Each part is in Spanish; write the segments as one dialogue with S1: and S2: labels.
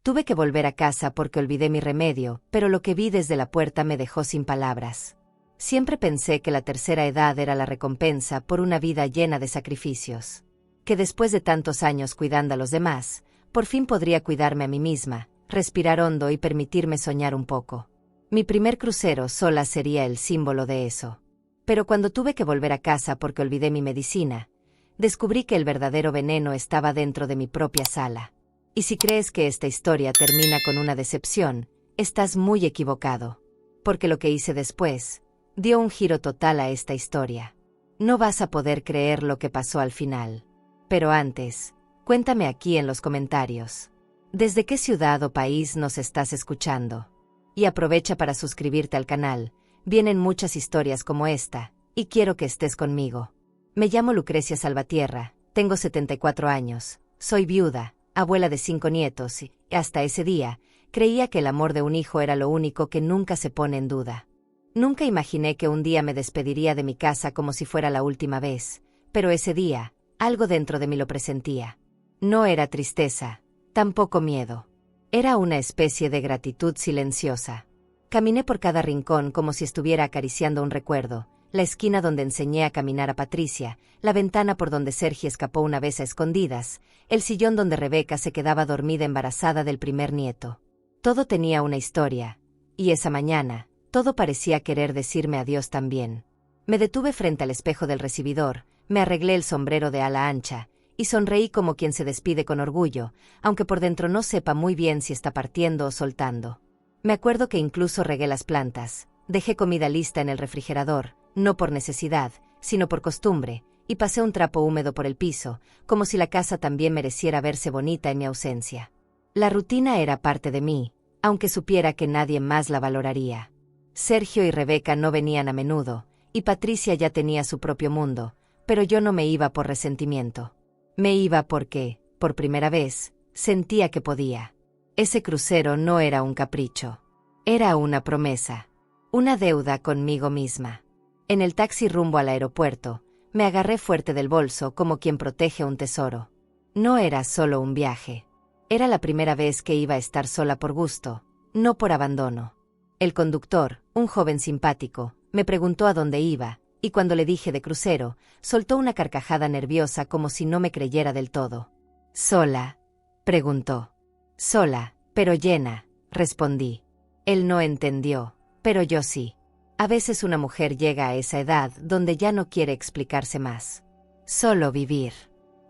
S1: Tuve que volver a casa porque olvidé mi remedio, pero lo que vi desde la puerta me dejó sin palabras. Siempre pensé que la tercera edad era la recompensa por una vida llena de sacrificios. Que después de tantos años cuidando a los demás, por fin podría cuidarme a mí misma, respirar hondo y permitirme soñar un poco. Mi primer crucero sola sería el símbolo de eso. Pero cuando tuve que volver a casa porque olvidé mi medicina, descubrí que el verdadero veneno estaba dentro de mi propia sala. Y si crees que esta historia termina con una decepción, estás muy equivocado. Porque lo que hice después dio un giro total a esta historia. No vas a poder creer lo que pasó al final. Pero antes, cuéntame aquí en los comentarios. ¿Desde qué ciudad o país nos estás escuchando? Y aprovecha para suscribirte al canal. Vienen muchas historias como esta, y quiero que estés conmigo. Me llamo Lucrecia Salvatierra, tengo 74 años, soy viuda, abuela de 5 nietos y, hasta ese día, creía que el amor de un hijo era lo único que nunca se pone en duda. Nunca imaginé que un día me despediría de mi casa como si fuera la última vez, pero ese día, algo dentro de mí lo presentía. No era tristeza, tampoco miedo. Era una especie de gratitud silenciosa. Caminé por cada rincón como si estuviera acariciando un recuerdo, la esquina donde enseñé a caminar a Patricia, la ventana por donde Sergi escapó una vez a escondidas, el sillón donde Rebeca se quedaba dormida embarazada del primer nieto. Todo tenía una historia, y esa mañana, todo parecía querer decirme adiós también. Me detuve frente al espejo del recibidor, me arreglé el sombrero de ala ancha, y sonreí como quien se despide con orgullo, aunque por dentro no sepa muy bien si está partiendo o soltando. Me acuerdo que incluso regué las plantas, dejé comida lista en el refrigerador, no por necesidad, sino por costumbre, y pasé un trapo húmedo por el piso, como si la casa también mereciera verse bonita en mi ausencia. La rutina era parte de mí, aunque supiera que nadie más la valoraría. Sergio y Rebeca no venían a menudo, y Patricia ya tenía su propio mundo, pero yo no me iba por resentimiento. Me iba porque, por primera vez, sentía que podía. Ese crucero no era un capricho. Era una promesa. Una deuda conmigo misma. En el taxi rumbo al aeropuerto, me agarré fuerte del bolso como quien protege un tesoro. No era solo un viaje. Era la primera vez que iba a estar sola por gusto, no por abandono. El conductor, un joven simpático, me preguntó a dónde iba, y cuando le dije de crucero, soltó una carcajada nerviosa como si no me creyera del todo. ¿Sola?, preguntó. Sola, pero llena, respondí. Él no entendió, pero yo sí. A veces una mujer llega a esa edad donde ya no quiere explicarse más. Solo vivir.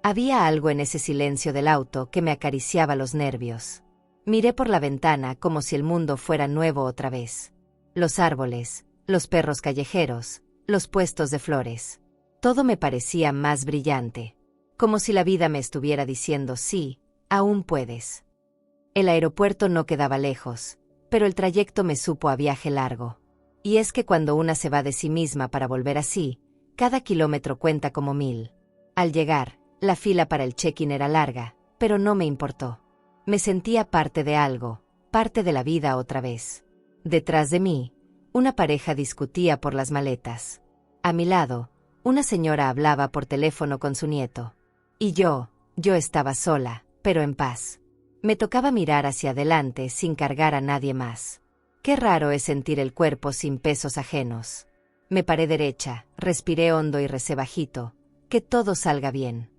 S1: Había algo en ese silencio del auto que me acariciaba los nervios. Miré por la ventana como si el mundo fuera nuevo otra vez. Los árboles, los perros callejeros, los puestos de flores. Todo me parecía más brillante. Como si la vida me estuviera diciendo sí, aún puedes. El aeropuerto no quedaba lejos, pero el trayecto me supo a viaje largo. Y es que cuando una se va de sí misma para volver así, cada kilómetro cuenta como 1000. Al llegar, la fila para el check-in era larga, pero no me importó. Me sentía parte de algo, parte de la vida otra vez. Detrás de mí, una pareja discutía por las maletas. A mi lado, una señora hablaba por teléfono con su nieto. Y yo estaba sola, pero en paz. Me tocaba mirar hacia adelante sin cargar a nadie más. Qué raro es sentir el cuerpo sin pesos ajenos. Me paré derecha, respiré hondo y recé bajito, que todo salga bien.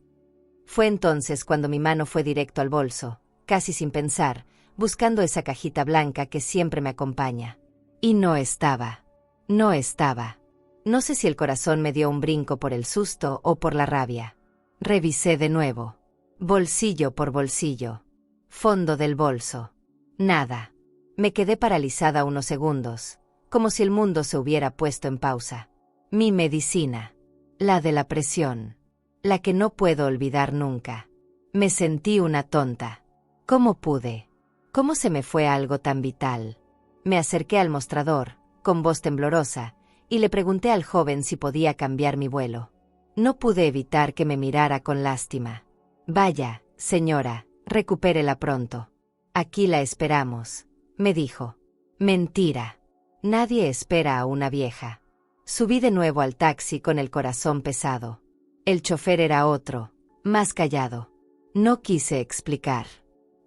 S1: Fue entonces cuando mi mano fue directo al bolso, casi sin pensar, buscando esa cajita blanca que siempre me acompaña. Y no estaba. No estaba. No sé si el corazón me dio un brinco por el susto o por la rabia. Revisé de nuevo. Bolsillo por bolsillo. Fondo del bolso. Nada. Me quedé paralizada unos segundos, como si el mundo se hubiera puesto en pausa. Mi medicina. La de la presión. La que no puedo olvidar nunca. Me sentí una tonta. ¿Cómo pude? ¿Cómo se me fue algo tan vital? Me acerqué al mostrador, con voz temblorosa, y le pregunté al joven si podía cambiar mi vuelo. No pude evitar que me mirara con lástima. Vaya, señora, recupérela pronto. Aquí la esperamos, me dijo. Mentira. Nadie espera a una vieja. Subí de nuevo al taxi con el corazón pesado. El chofer era otro, más callado. No quise explicar.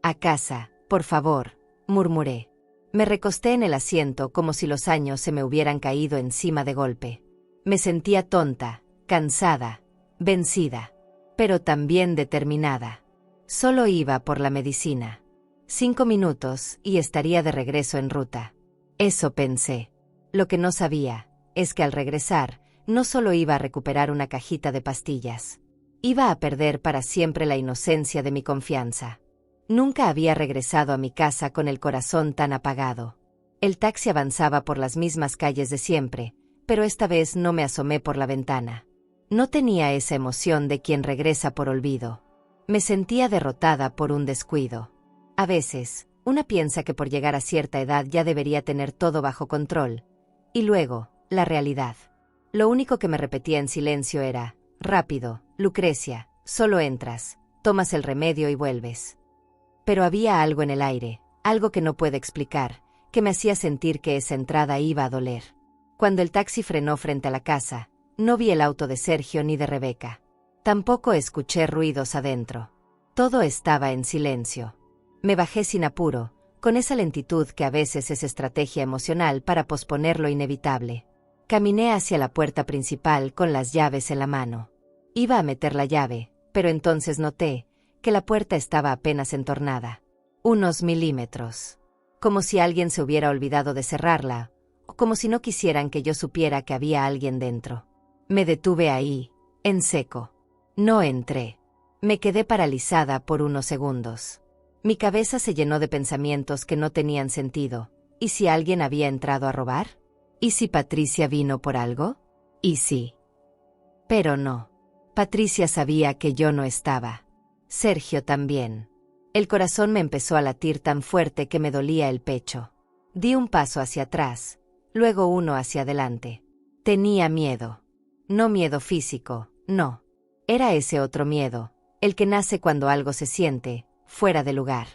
S1: A casa, Por favor, murmuré. Me recosté en el asiento como si los años se me hubieran caído encima de golpe. Me sentía tonta, cansada, vencida, pero también determinada. Solo iba por la medicina. 5 minutos y estaría de regreso en ruta. Eso pensé. Lo que no sabía es que al regresar, no solo iba a recuperar una cajita de pastillas. Iba a perder para siempre la inocencia de mi confianza. Nunca había regresado a mi casa con el corazón tan apagado. El taxi avanzaba por las mismas calles de siempre, pero esta vez no me asomé por la ventana. No tenía esa emoción de quien regresa por olvido. Me sentía derrotada por un descuido. A veces, una piensa que por llegar a cierta edad ya debería tener todo bajo control. Y luego, la realidad. Lo único que me repetía en silencio era: rápido, Lucrecia, solo entras, tomas el remedio y vuelves. Pero había algo en el aire, algo que no puedo explicar, que me hacía sentir que esa entrada iba a doler. Cuando el taxi frenó frente a la casa, no vi el auto de Sergio ni de Rebeca. Tampoco escuché ruidos adentro. Todo estaba en silencio. Me bajé sin apuro, con esa lentitud que a veces es estrategia emocional para posponer lo inevitable. Caminé hacia la puerta principal con las llaves en la mano. Iba a meter la llave, pero entonces noté que la puerta estaba apenas entornada. Unos milímetros. Como si alguien se hubiera olvidado de cerrarla, o como si no quisieran que yo supiera que había alguien dentro. Me detuve ahí, en seco. No entré. Me quedé paralizada por unos segundos. Mi cabeza se llenó de pensamientos que no tenían sentido. ¿Y si alguien había entrado a robar? ¿Y si Patricia vino por algo? ¿Y si? Pero no. Patricia sabía que yo no estaba. Sergio también. El corazón me empezó a latir tan fuerte que me dolía el pecho. Di un paso hacia atrás, luego uno hacia adelante. Tenía miedo. No miedo físico, no. Era ese otro miedo, el que nace cuando algo se siente fuera de lugar.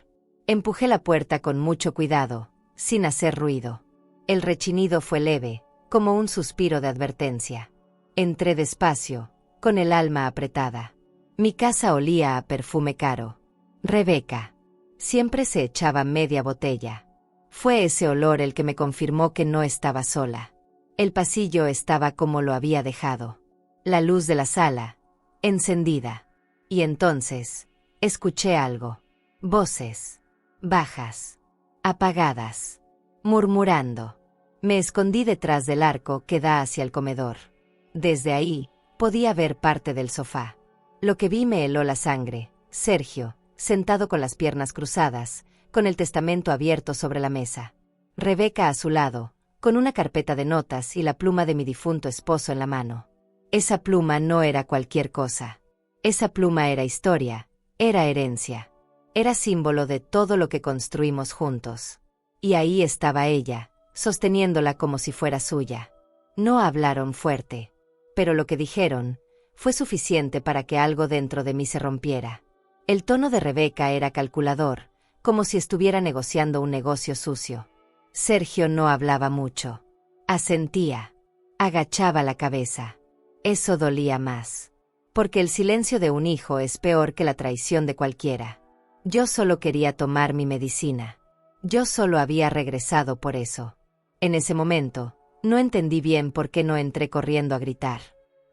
S1: Empujé la puerta con mucho cuidado, sin hacer ruido. El rechinido fue leve, como un suspiro de advertencia. Entré despacio, con el alma apretada. Mi casa olía a perfume caro. Rebeca. Siempre se echaba media botella. Fue ese olor el que me confirmó que no estaba sola. El pasillo estaba como lo había dejado. La luz de la sala, encendida. Y entonces, escuché algo. Voces. Bajas. Apagadas. Murmurando. Me escondí detrás del arco que da hacia el comedor. Desde ahí, podía ver parte del sofá. Lo que vi me heló la sangre. Sergio, sentado con las piernas cruzadas, con el testamento abierto sobre la mesa. Rebeca a su lado, con una carpeta de notas y la pluma de mi difunto esposo en la mano. Esa pluma no era cualquier cosa. Esa pluma era historia, era herencia. Era símbolo de todo lo que construimos juntos. Y ahí estaba ella, sosteniéndola como si fuera suya. No hablaron fuerte, pero lo que dijeron fue suficiente para que algo dentro de mí se rompiera. El tono de Rebeca era calculador, como si estuviera negociando un negocio sucio. Sergio no hablaba mucho. Asentía. Agachaba la cabeza. Eso dolía más. Porque el silencio de un hijo es peor que la traición de cualquiera. Yo solo quería tomar mi medicina. Yo solo había regresado por eso. En ese momento, no entendí bien por qué no entré corriendo a gritar.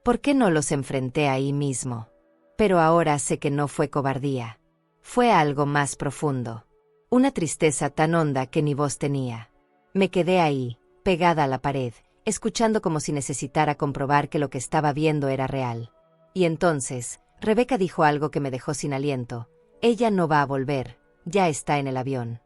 S1: ¿Por qué no los enfrenté ahí mismo? Pero ahora sé que no fue cobardía. Fue algo más profundo. Una tristeza tan honda que ni voz tenía. Me quedé ahí, pegada a la pared, escuchando como si necesitara comprobar que lo que estaba viendo era real. Y entonces, Rebeca dijo algo que me dejó sin aliento. Ella no va a volver, ya está en el avión.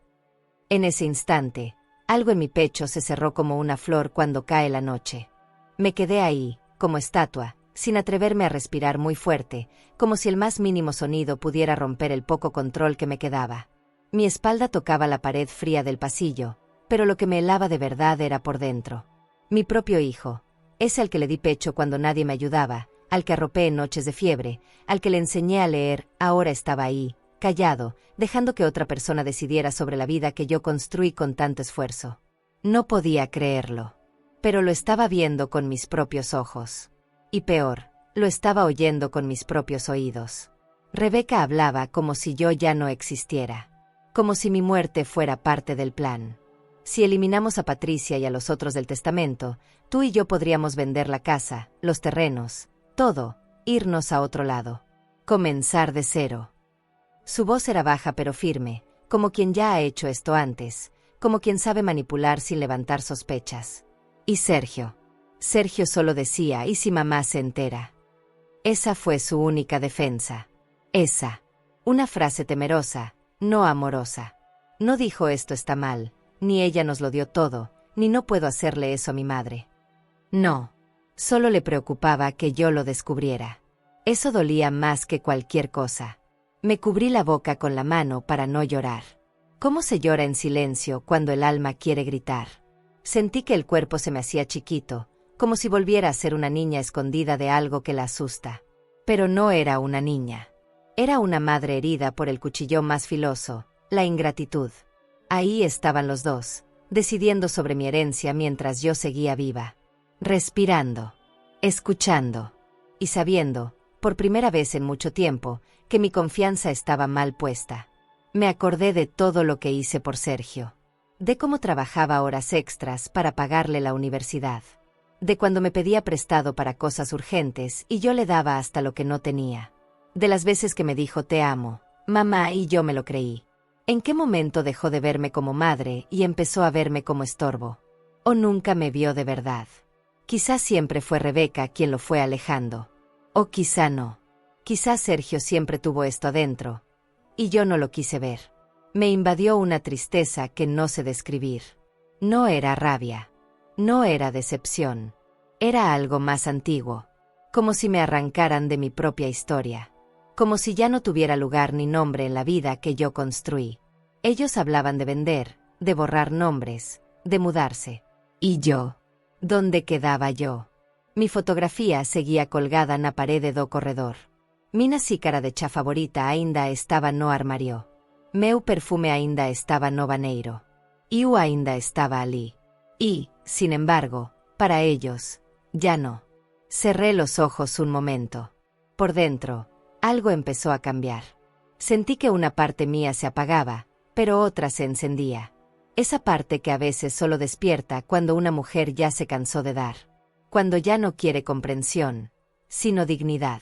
S1: En ese instante, algo en mi pecho se cerró como una flor cuando cae la noche. Me quedé ahí, como estatua, sin atreverme a respirar muy fuerte, como si el más mínimo sonido pudiera romper el poco control que me quedaba. Mi espalda tocaba la pared fría del pasillo, pero lo que me helaba de verdad era por dentro. Mi propio hijo, ese al que le di pecho cuando nadie me ayudaba, al que arropé en noches de fiebre, al que le enseñé a leer, ahora estaba ahí, callado, dejando que otra persona decidiera sobre la vida que yo construí con tanto esfuerzo. No podía creerlo. Pero lo estaba viendo con mis propios ojos. Y peor, lo estaba oyendo con mis propios oídos. Rebeca hablaba como si yo ya no existiera. como si mi muerte fuera parte del plan. Si eliminamos a Patricia y a los otros del testamento, tú y yo podríamos vender la casa, los terrenos, todo, irnos a otro lado. Comenzar de cero. Su voz era baja pero firme, como quien ya ha hecho esto antes, como quien sabe manipular sin levantar sospechas. Y Sergio. Sergio solo decía, ¿y si mamá se entera? Esa fue su única defensa. Esa. Una frase temerosa, no amorosa. No dijo esto está mal, ni ella nos lo dio todo, ni no puedo hacerle eso a mi madre. No. Solo le preocupaba que yo lo descubriera. Eso dolía más que cualquier cosa. Me cubrí la boca con la mano para no llorar. ¿Cómo se llora en silencio cuando el alma quiere gritar? Sentí que el cuerpo se me hacía chiquito, como si volviera a ser una niña escondida de algo que la asusta. Pero no era una niña. Era una madre herida por el cuchillón más filoso, la ingratitud. Ahí estaban los dos, decidiendo sobre mi herencia mientras yo seguía viva. Respirando, escuchando y sabiendo, por primera vez en mucho tiempo, que mi confianza estaba mal puesta. Me acordé de todo lo que hice por Sergio. De cómo trabajaba horas extras para pagarle la universidad. De cuando me pedía prestado para cosas urgentes y yo le daba hasta lo que no tenía. De las veces que me dijo te amo, mamá, y yo me lo creí. ¿En qué momento dejó de verme como madre y empezó a verme como estorbo? ¿O nunca me vio de verdad? Quizás siempre fue Rebeca quien lo fue alejando. O quizá no. Quizás Sergio siempre tuvo esto adentro. Y yo no lo quise ver. Me invadió una tristeza que no sé describir. No era rabia. No era decepción. Era algo más antiguo. Como si me arrancaran de mi propia historia. Como si ya no tuviera lugar ni nombre en la vida que yo construí. Ellos hablaban de vender, de borrar nombres, de mudarse. ¿Y yo? ¿Dónde quedaba yo? Mi fotografía seguía colgada na parede do corredor. Mina xícara de cha favorita ainda estaba no armario. Meu perfume ainda estaba no baneiro. Iu ainda estaba alí. Y, sin embargo, para ellos, ya no. Cerré los ojos un momento. Por dentro, algo empezó a cambiar. Sentí que una parte mía se apagaba, pero otra se encendía. Esa parte que a veces solo despierta cuando una mujer ya se cansó de dar. Cuando ya no quiere comprensión, sino dignidad.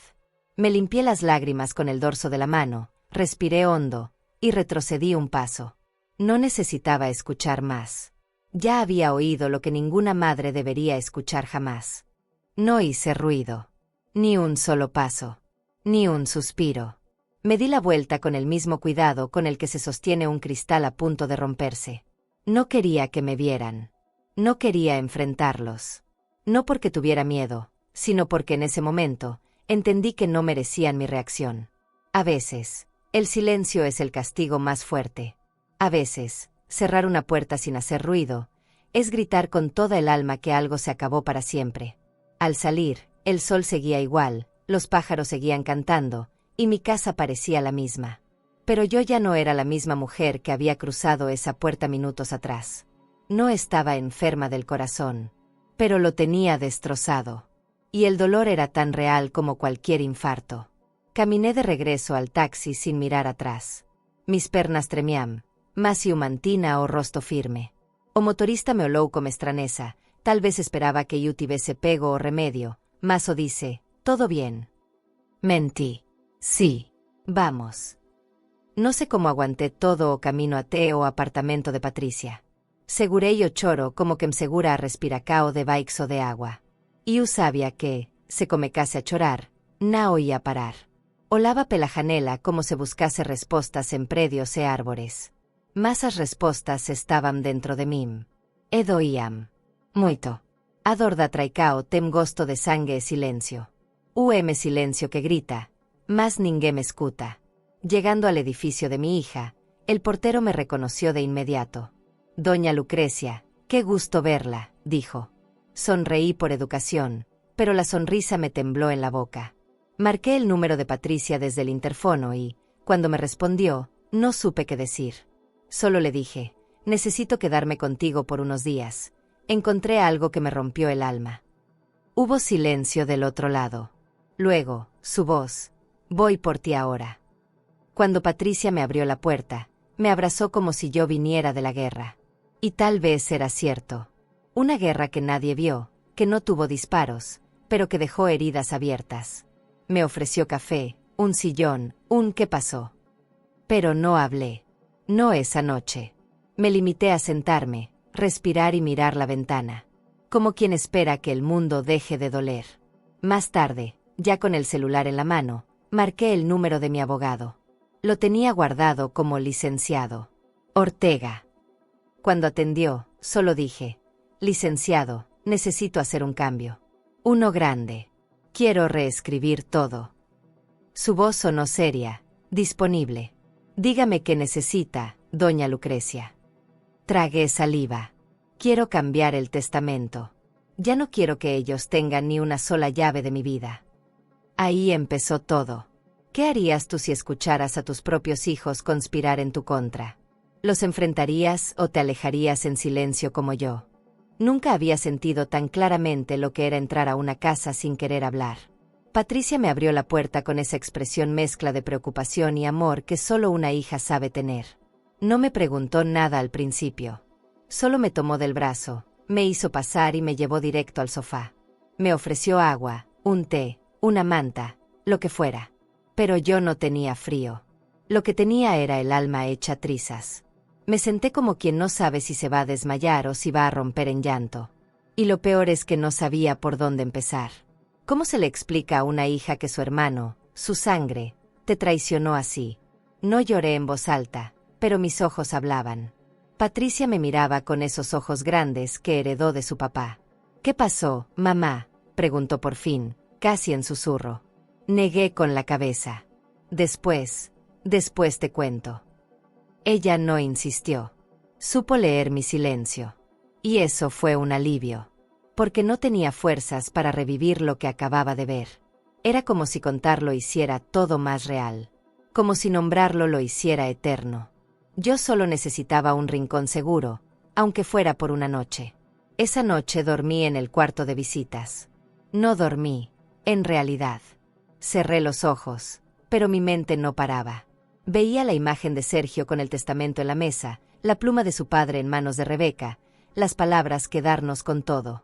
S1: Me limpié las lágrimas con el dorso de la mano, respiré hondo, y retrocedí un paso. No necesitaba escuchar más. Ya había oído lo que ninguna madre debería escuchar jamás. No hice ruido. Ni un solo paso. Ni un suspiro. Me di la vuelta con el mismo cuidado con el que se sostiene un cristal a punto de romperse. No quería que me vieran. No quería enfrentarlos. No porque tuviera miedo, sino porque en ese momento entendí que no merecían mi reacción. A veces, el silencio es el castigo más fuerte. A veces, cerrar una puerta sin hacer ruido, es gritar con toda el alma que algo se acabó para siempre. Al salir, el sol seguía igual, los pájaros seguían cantando, y mi casa parecía la misma. Pero yo ya no era la misma mujer que había cruzado esa puerta minutos atrás. No estaba enferma del corazón, pero lo tenía destrozado. Y el dolor era tan real como cualquier infarto. Caminé de regreso al taxi sin mirar atrás. Mis pernas tremían, más si mantina o rostro firme. O motorista me olou como estranesa, tal vez esperaba que yo tuviese pego o remedio, mas o dice, todo bien. Mentí. Sí. Vamos. No sé cómo aguanté todo o camino a té o apartamento de Patricia. Seguré yo choro como que me segura a respiracao de bikes o de agua. Y sabía que, se comecase a chorar, na oía parar. Olaba pela janela como se buscase respostas en predios e árbores. Masas respostas estaban dentro de mim. E doíam. Muito. A dor da traicao tem gosto de sangue e silencio. Silencio que grita, mas ninguém me escuta. Llegando al edificio de mi hija, el portero me reconoció de inmediato. Doña Lucrecia, qué gusto verla, dijo. Sonreí por educación, pero la sonrisa me tembló en la boca. Marqué el número de Patricia desde el interfono y, cuando me respondió, no supe qué decir. Solo le dije, necesito quedarme contigo por unos días. Encontré algo que me rompió el alma. Hubo silencio del otro lado. Luego, su voz, voy por ti ahora. Cuando Patricia me abrió la puerta, Me abrazó como si yo viniera de la guerra. Y tal vez era cierto. Una guerra que nadie vio, que no tuvo disparos, pero que dejó heridas abiertas. Me ofreció café, un sillón, ¿qué pasó? Pero no hablé. No esa noche. Me limité a sentarme, respirar y mirar la ventana. Como quien espera que el mundo deje de doler. Más tarde, ya con el celular en la mano, marqué el número de mi abogado. Lo tenía guardado como licenciado Ortega. Cuando atendió, solo dije: licenciado, necesito hacer un cambio. Uno grande. Quiero reescribir todo. Su voz sonó seria, disponible. Dígame qué necesita, doña Lucrecia. Tragué saliva. Quiero cambiar el testamento. Ya no quiero que ellos tengan ni una sola llave de mi vida. Ahí empezó todo. ¿Qué harías tú si escucharas a tus propios hijos conspirar en tu contra? ¿Los enfrentarías o te alejarías en silencio como yo? Nunca había sentido tan claramente lo que era entrar a una casa sin querer hablar. Patricia me abrió la puerta con esa expresión mezcla de preocupación y amor que solo una hija sabe tener. No me preguntó nada al principio. Solo me tomó del brazo, me hizo pasar y me llevó directo al sofá. Me ofreció agua, un té, una manta, lo que fuera. Pero yo no tenía frío. Lo que tenía era el alma hecha trizas. Me senté como quien no sabe si se va a desmayar o si va a romper en llanto. Y lo peor es que no sabía por dónde empezar. ¿Cómo se le explica a una hija que su hermano, su sangre, te traicionó así? No lloré en voz alta, pero mis ojos hablaban. Patricia me miraba con esos ojos grandes que heredó de su papá. ¿Qué pasó, mamá?, preguntó por fin, casi en susurro. Negué con la cabeza. Después te cuento. Ella no insistió. Supo leer mi silencio. Y eso fue un alivio. Porque no tenía fuerzas para revivir lo que acababa de ver. Era como si contarlo hiciera todo más real. Como si nombrarlo lo hiciera eterno. Yo solo necesitaba un rincón seguro, aunque fuera por una noche. Esa noche dormí en el cuarto de visitas. No dormí, en realidad. Cerré los ojos, pero mi mente no paraba. Veía la imagen de Sergio con el testamento en la mesa, la pluma de su padre en manos de Rebeca, las palabras quedarnos con todo.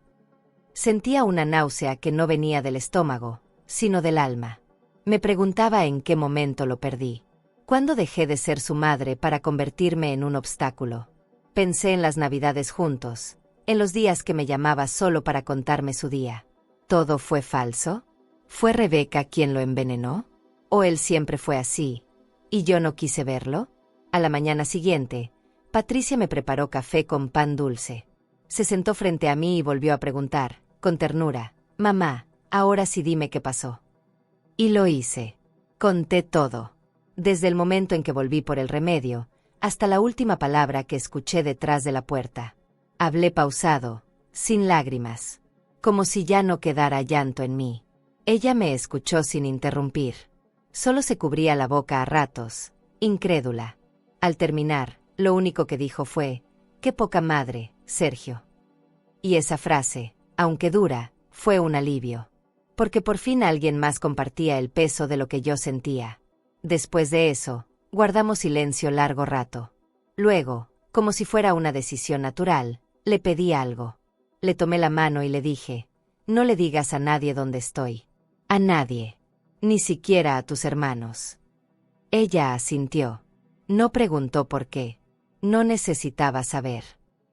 S1: Sentía una náusea que no venía del estómago, sino del alma. Me preguntaba en qué momento lo perdí. ¿Cuándo dejé de ser su madre para convertirme en un obstáculo? Pensé en las navidades juntos, en los días que me llamaba solo para contarme su día. ¿Todo fue falso? ¿Fue Rebeca quien lo envenenó? ¿O él siempre fue así, y yo no quise verlo? A la mañana siguiente, Patricia me preparó café con pan dulce. Se sentó frente a mí y volvió a preguntar, con ternura: mamá, ahora sí dime qué pasó. Y lo hice. Conté todo. Desde el momento en que volví por el remedio, hasta la última palabra que escuché detrás de la puerta. Hablé pausado, sin lágrimas, como si ya no quedara llanto en mí. Ella me escuchó sin interrumpir. Solo se cubría la boca a ratos, incrédula. Al terminar, lo único que dijo fue: «Qué poca madre, Sergio». Y esa frase, aunque dura, fue un alivio. Porque por fin alguien más compartía el peso de lo que yo sentía. Después de eso, guardamos silencio largo rato. Luego, como si fuera una decisión natural, le pedí algo. Le tomé la mano y le dije: «No le digas a nadie dónde estoy. A nadie. Ni siquiera a tus hermanos». Ella asintió. No preguntó por qué. No necesitaba saber.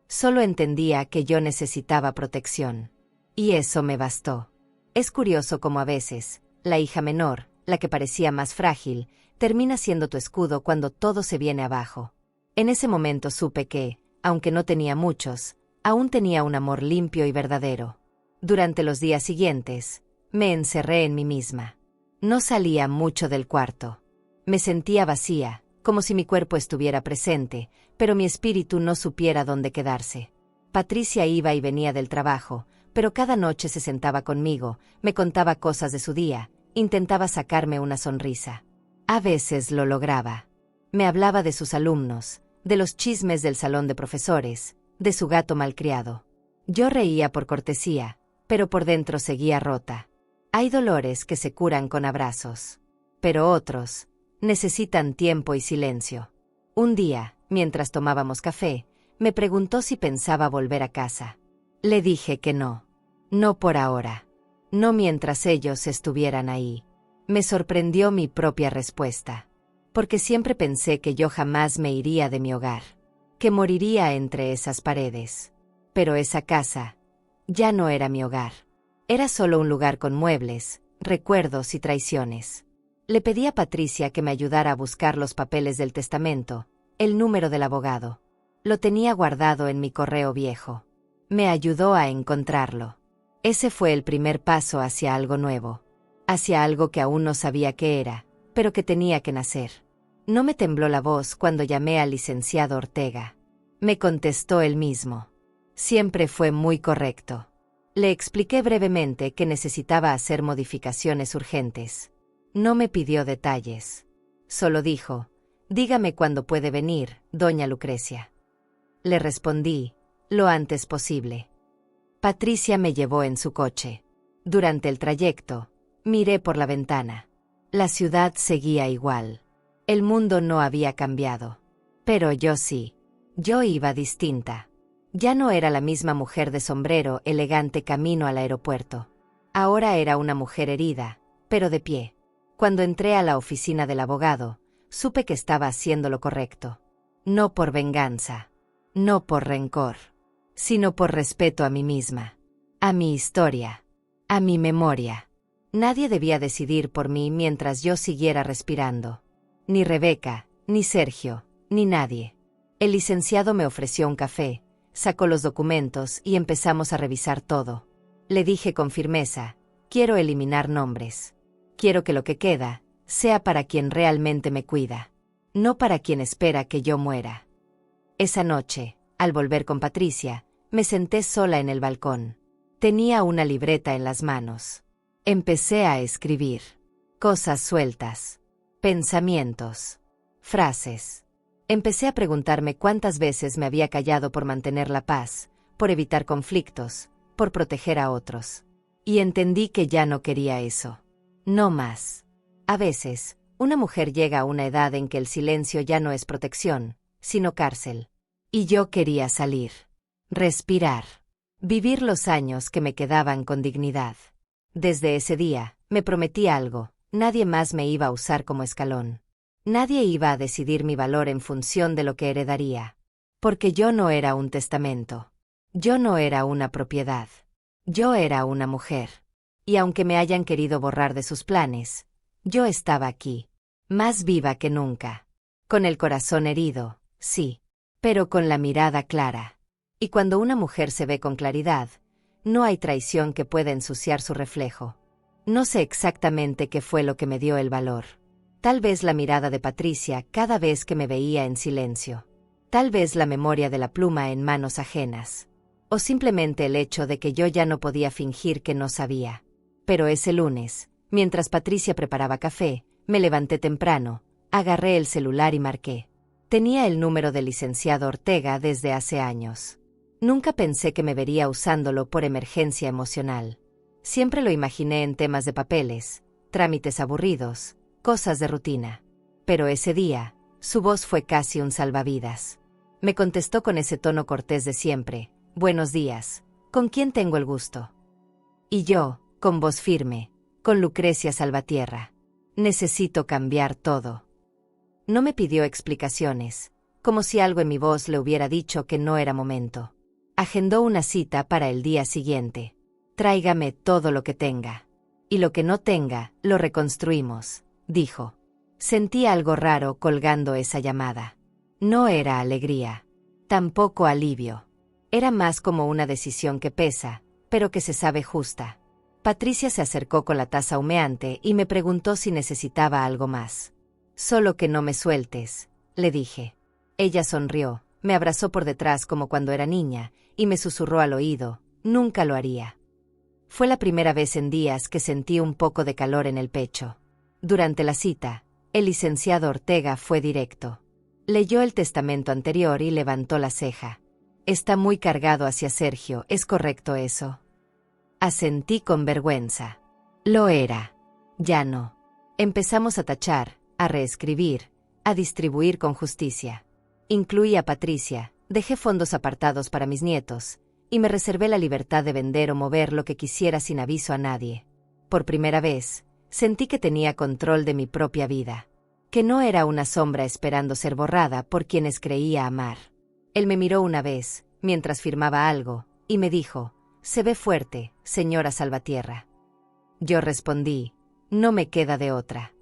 S1: Solo entendía que yo necesitaba protección. Y eso me bastó. Es curioso cómo a veces, la hija menor, la que parecía más frágil, termina siendo tu escudo cuando todo se viene abajo. En ese momento supe que, aunque no tenía muchos, aún tenía un amor limpio y verdadero. Durante los días siguientes, me encerré en mí misma. No salía mucho del cuarto. Me sentía vacía, como si mi cuerpo estuviera presente, pero mi espíritu no supiera dónde quedarse. Patricia iba y venía del trabajo, pero cada noche se sentaba conmigo, me contaba cosas de su día, intentaba sacarme una sonrisa. A veces lo lograba. Me hablaba de sus alumnos, de los chismes del salón de profesores, de su gato malcriado. Yo reía por cortesía, pero por dentro seguía rota. Hay dolores que se curan con abrazos. Pero otros necesitan tiempo y silencio. Un día, mientras tomábamos café, me preguntó si pensaba volver a casa. Le dije que no. No por ahora. No mientras ellos estuvieran ahí. Me sorprendió mi propia respuesta. Porque siempre pensé que yo jamás me iría de mi hogar. Que moriría entre esas paredes. Pero esa casa ya no era mi hogar. Era solo un lugar con muebles, recuerdos y traiciones. Le pedí a Patricia que me ayudara a buscar los papeles del testamento, el número del abogado. Lo tenía guardado en mi correo viejo. Me ayudó a encontrarlo. Ese fue el primer paso hacia algo nuevo. Hacia algo que aún no sabía qué era, pero que tenía que nacer. No me tembló la voz cuando llamé al licenciado Ortega. Me contestó él mismo. Siempre fue muy correcto. Le expliqué brevemente que necesitaba hacer modificaciones urgentes. No me pidió detalles. Solo dijo, dígame cuándo puede venir, doña Lucrecia. Le respondí, lo antes posible. Patricia me llevó en su coche. Durante el trayecto, miré por la ventana. La ciudad seguía igual. El mundo no había cambiado. Pero yo sí. Yo iba distinta. Ya no era la misma mujer de sombrero elegante camino al aeropuerto. Ahora era una mujer herida, pero de pie. Cuando entré a la oficina del abogado, supe que estaba haciendo lo correcto. No por venganza, no por rencor, sino por respeto a mí misma, a mi historia, a mi memoria. Nadie debía decidir por mí mientras yo siguiera respirando. Ni Rebeca, ni Sergio, ni nadie. El licenciado me ofreció un café, sacó los documentos y empezamos a revisar todo. Le dije con firmeza, quiero eliminar nombres. Quiero que lo que queda sea para quien realmente me cuida, no para quien espera que yo muera. Esa noche, al volver con Patricia, me senté sola en el balcón. Tenía una libreta en las manos. Empecé a escribir. Cosas sueltas. Pensamientos. Frases. Empecé a preguntarme cuántas veces me había callado por mantener la paz, por evitar conflictos, por proteger a otros. Y entendí que ya no quería eso. No más. A veces, una mujer llega a una edad en que el silencio ya no es protección, sino cárcel. Y yo quería salir. Respirar. Vivir los años que me quedaban con dignidad. Desde ese día, me prometí algo, nadie más me iba a usar como escalón. Nadie iba a decidir mi valor en función de lo que heredaría. Porque yo no era un testamento. Yo no era una propiedad. Yo era una mujer. Y aunque me hayan querido borrar de sus planes, yo estaba aquí, más viva que nunca. Con el corazón herido, sí, pero con la mirada clara. Y cuando una mujer se ve con claridad, no hay traición que pueda ensuciar su reflejo. No sé exactamente qué fue lo que me dio el valor. Tal vez la mirada de Patricia cada vez que me veía en silencio. Tal vez la memoria de la pluma en manos ajenas. O simplemente el hecho de que yo ya no podía fingir que no sabía. Pero ese lunes, mientras Patricia preparaba café, me levanté temprano, agarré el celular y marqué. Tenía el número del licenciado Ortega desde hace años. Nunca pensé que me vería usándolo por emergencia emocional. Siempre lo imaginé en temas de papeles, trámites aburridos, cosas de rutina. Pero ese día, su voz fue casi un salvavidas. Me contestó con ese tono cortés de siempre, buenos días, ¿con quién tengo el gusto? Y yo, con voz firme, con Lucrecia Salvatierra. Necesito cambiar todo. No me pidió explicaciones, como si algo en mi voz le hubiera dicho que no era momento. Agendó una cita para el día siguiente. Tráigame todo lo que tenga. Y lo que no tenga, lo reconstruimos, dijo. Sentí algo raro colgando esa llamada. No era alegría. Tampoco alivio. Era más como una decisión que pesa, pero que se sabe justa. Patricia se acercó con la taza humeante y me preguntó si necesitaba algo más. Solo que no me sueltes, le dije. Ella sonrió, me abrazó por detrás como cuando era niña, y me susurró al oído, nunca lo haría. Fue la primera vez en días que sentí un poco de calor en el pecho. Durante la cita, el licenciado Ortega fue directo. Leyó el testamento anterior y levantó la ceja. Está muy cargado hacia Sergio, ¿es correcto eso? Asentí con vergüenza. Lo era. Ya no. Empezamos a tachar, a reescribir, a distribuir con justicia. Incluí a Patricia, dejé fondos apartados para mis nietos, y me reservé la libertad de vender o mover lo que quisiera sin aviso a nadie. Por primera vez, sentí que tenía control de mi propia vida, que no era una sombra esperando ser borrada por quienes creía amar. Él me miró una vez, mientras firmaba algo, y me dijo: «Se ve fuerte, señora Salvatierra». Yo respondí: «No me queda de otra».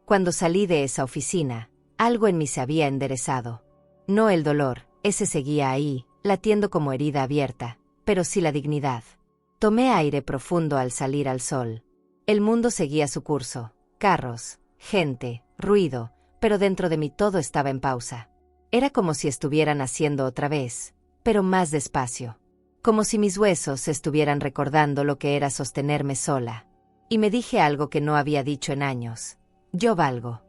S1: Cuando salí de esa oficina, algo en mí se había enderezado. No el dolor, ese seguía ahí, latiendo como herida abierta, pero sí la dignidad. Tomé aire profundo al salir al sol. El mundo seguía su curso, carros, gente, ruido, pero dentro de mí todo estaba en pausa. Era como si estuviera naciendo otra vez, pero más despacio. Como si mis huesos estuvieran recordando lo que era sostenerme sola. Y me dije algo que no había dicho en años: yo valgo.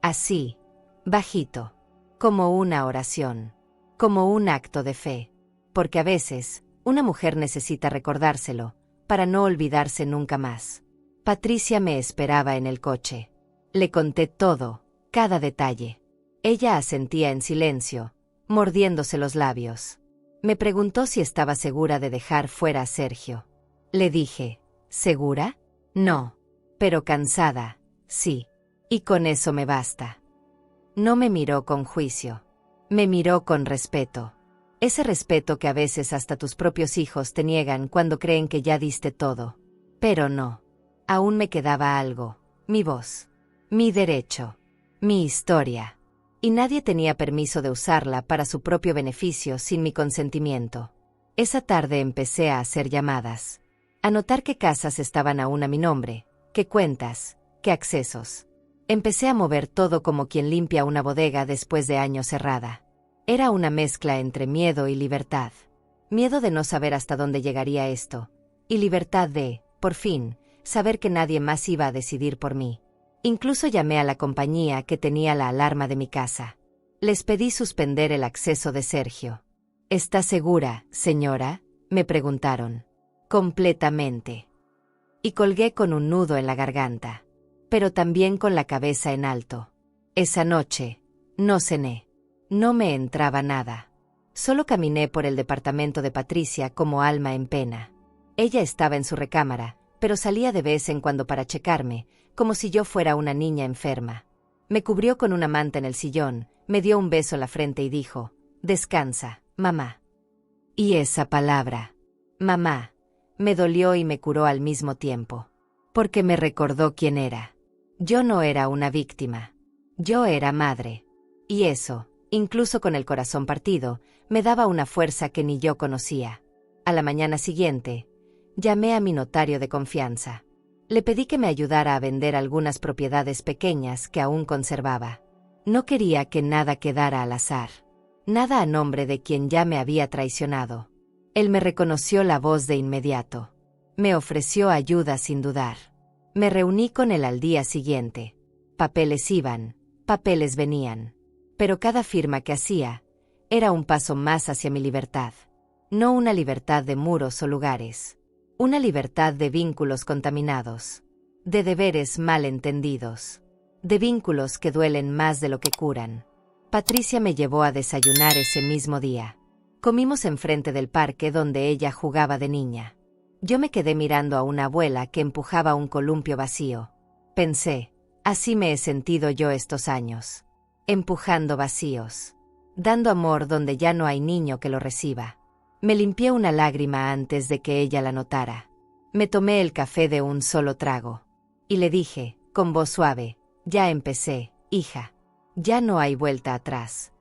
S1: Así, bajito, como una oración, como un acto de fe. Porque a veces, una mujer necesita recordárselo, para no olvidarse nunca más. Patricia me esperaba en el coche. Le conté todo, cada detalle. Ella asentía en silencio, mordiéndose los labios. Me preguntó si estaba segura de dejar fuera a Sergio. Le dije: ¿segura? No. Pero cansada, sí. Y con eso me basta. No me miró con juicio. Me miró con respeto. Ese respeto que a veces hasta tus propios hijos te niegan cuando creen que ya diste todo. Pero no. Aún me quedaba algo: mi voz, mi derecho, mi historia. Y nadie tenía permiso de usarla para su propio beneficio sin mi consentimiento. Esa tarde empecé a hacer llamadas. A notar qué casas estaban aún a mi nombre, qué cuentas, qué accesos. Empecé a mover todo como quien limpia una bodega después de años cerrada. Era una mezcla entre miedo y libertad. Miedo de no saber hasta dónde llegaría esto, y libertad de, por fin, saber que nadie más iba a decidir por mí. Incluso llamé a la compañía que tenía la alarma de mi casa. Les pedí suspender el acceso de Sergio. ¿Está segura, señora?, me preguntaron. Completamente. Y colgué con un nudo en la garganta, pero también con la cabeza en alto. Esa noche, no cené. No me entraba nada. Solo caminé por el departamento de Patricia como alma en pena. Ella estaba en su recámara, pero salía de vez en cuando para checarme, como si yo fuera una niña enferma. Me cubrió con una manta en el sillón, me dio un beso en la frente y dijo: «Descansa, mamá». Y esa palabra, mamá, me dolió y me curó al mismo tiempo. Porque me recordó quién era. Yo no era una víctima. Yo era madre. Y eso, incluso con el corazón partido, me daba una fuerza que ni yo conocía. A la mañana siguiente, llamé a mi notario de confianza. Le pedí que me ayudara a vender algunas propiedades pequeñas que aún conservaba. No quería que nada quedara al azar. Nada a nombre de quien ya me había traicionado. Él me reconoció la voz de inmediato. Me ofreció ayuda sin dudar. Me reuní con él al día siguiente. Papeles iban, papeles venían. Pero cada firma que hacía era un paso más hacia mi libertad. No una libertad de muros o lugares. Una libertad de vínculos contaminados. De deberes mal entendidos. De vínculos que duelen más de lo que curan. Patricia me llevó a desayunar ese mismo día. Comimos enfrente del parque donde ella jugaba de niña. Yo me quedé mirando a una abuela que empujaba un columpio vacío. Pensé: así me he sentido yo estos años. Empujando vacíos. Dando amor donde ya no hay niño que lo reciba. Me limpié una lágrima antes de que ella la notara. Me tomé el café de un solo trago. Y le dije, con voz suave: ya empecé, hija. Ya no hay vuelta atrás.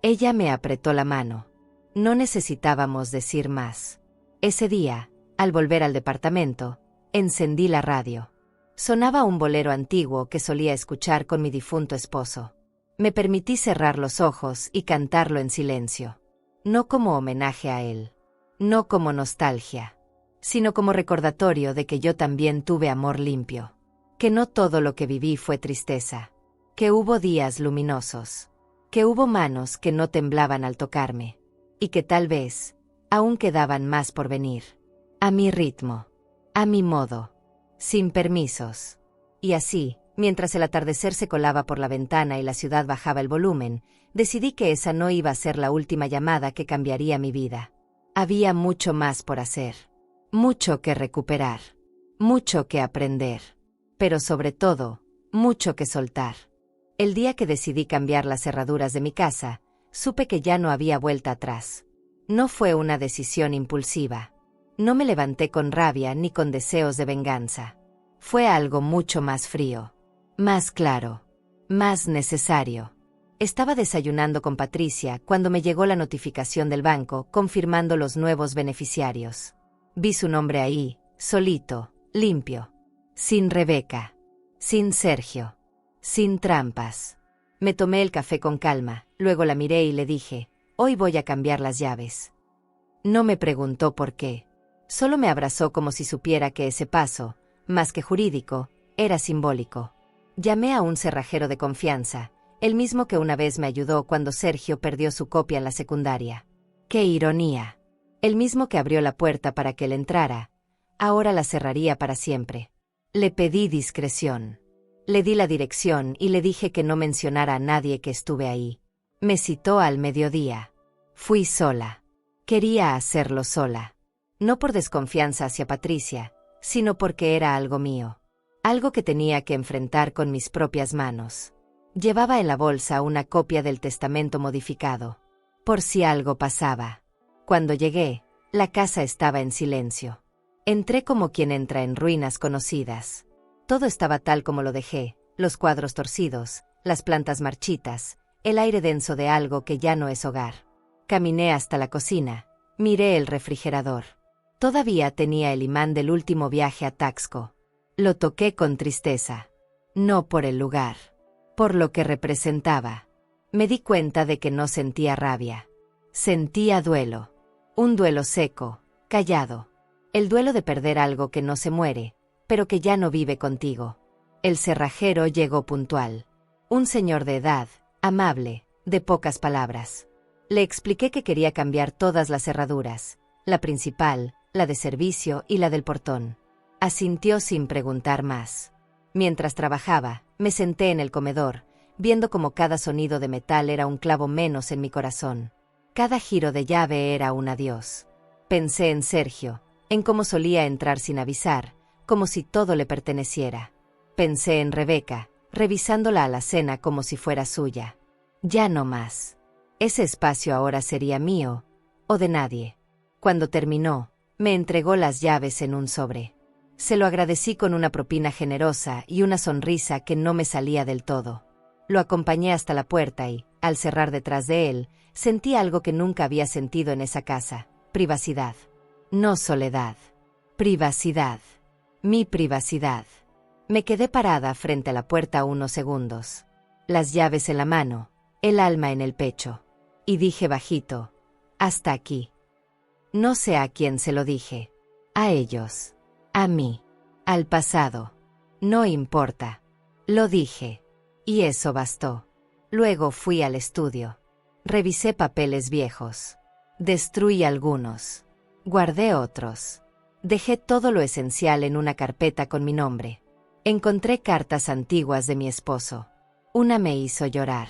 S1: Ella me apretó la mano. No necesitábamos decir más. Ese día, al volver al departamento, encendí la radio. Sonaba un bolero antiguo que solía escuchar con mi difunto esposo. Me permití cerrar los ojos y cantarlo en silencio. No como homenaje a él. No como nostalgia. Sino como recordatorio de que yo también tuve amor limpio. Que no todo lo que viví fue tristeza. Que hubo días luminosos. Que hubo manos que no temblaban al tocarme. Y que tal vez aún quedaban más por venir. A mi ritmo. A mi modo. Sin permisos. Y así, Mientras el atardecer se colaba por la ventana y la ciudad bajaba el volumen, decidí que esa no iba a ser la última llamada que cambiaría mi vida. Había mucho más por hacer, mucho que recuperar, mucho que aprender, pero sobre todo, mucho que soltar. El día que decidí cambiar las cerraduras de mi casa, supe que ya no había vuelta atrás. No fue una decisión impulsiva. No me levanté con rabia ni con deseos de venganza. Fue algo mucho más frío, más claro, más necesario. Estaba desayunando con Patricia cuando me llegó la notificación del banco confirmando los nuevos beneficiarios. Vi su nombre ahí, solito, limpio. Sin Rebeca. Sin Sergio. Sin trampas. Me tomé el café con calma, luego la miré y le dije, hoy voy a cambiar las llaves. No me preguntó por qué. Solo me abrazó como si supiera que ese paso, más que jurídico, era simbólico. Llamé a un cerrajero de confianza, el mismo que una vez me ayudó cuando Sergio perdió su copia en la secundaria. ¡Qué ironía! El mismo que abrió la puerta para que él entrara, ahora la cerraría para siempre. Le pedí discreción. Le di la dirección y le dije que no mencionara a nadie que estuve ahí. Me citó al mediodía. Fui sola. Quería hacerlo sola. No por desconfianza hacia Patricia, sino porque era algo mío. Algo que tenía que enfrentar con mis propias manos. Llevaba en la bolsa una copia del testamento modificado. Por si algo pasaba. Cuando llegué, la casa estaba en silencio. Entré como quien entra en ruinas conocidas. Todo estaba tal como lo dejé, los cuadros torcidos, las plantas marchitas, el aire denso de algo que ya no es hogar. Caminé hasta la cocina, miré el refrigerador. Todavía tenía el imán del último viaje a Taxco. Lo toqué con tristeza. No por el lugar, por lo que representaba. Me di cuenta de que no sentía rabia. Sentía duelo. Un duelo seco, callado. El duelo de perder algo que no se muere, pero que ya no vive contigo. El cerrajero llegó puntual. Un señor de edad, amable, de pocas palabras. Le expliqué que quería cambiar todas las cerraduras, la principal, la de servicio y la del portón. Asintió sin preguntar más. Mientras trabajaba, me senté en el comedor, viendo cómo cada sonido de metal era un clavo menos en mi corazón. Cada giro de llave era un adiós. Pensé en Sergio, en cómo solía entrar sin avisar, como si todo le perteneciera. Pensé en Rebeca, revisando la alacena como si fuera suya. Ya no más. Ese espacio ahora sería mío, o de nadie. Cuando terminó, me entregó las llaves en un sobre. Se lo agradecí con una propina generosa y una sonrisa que no me salía del todo. Lo acompañé hasta la puerta y, al cerrar detrás de él, sentí algo que nunca había sentido en esa casa: privacidad. No soledad. Privacidad. Mi privacidad. Me quedé parada frente a la puerta unos segundos. Las llaves en la mano, el alma en el pecho. Y dije bajito, hasta aquí. No sé a quién se lo dije. A ellos. A mí. Al pasado. No importa. Lo dije. Y eso bastó. Luego fui al estudio. Revisé papeles viejos. Destruí algunos. Guardé otros. Dejé todo lo esencial en una carpeta con mi nombre. Encontré cartas antiguas de mi esposo. Una me hizo llorar.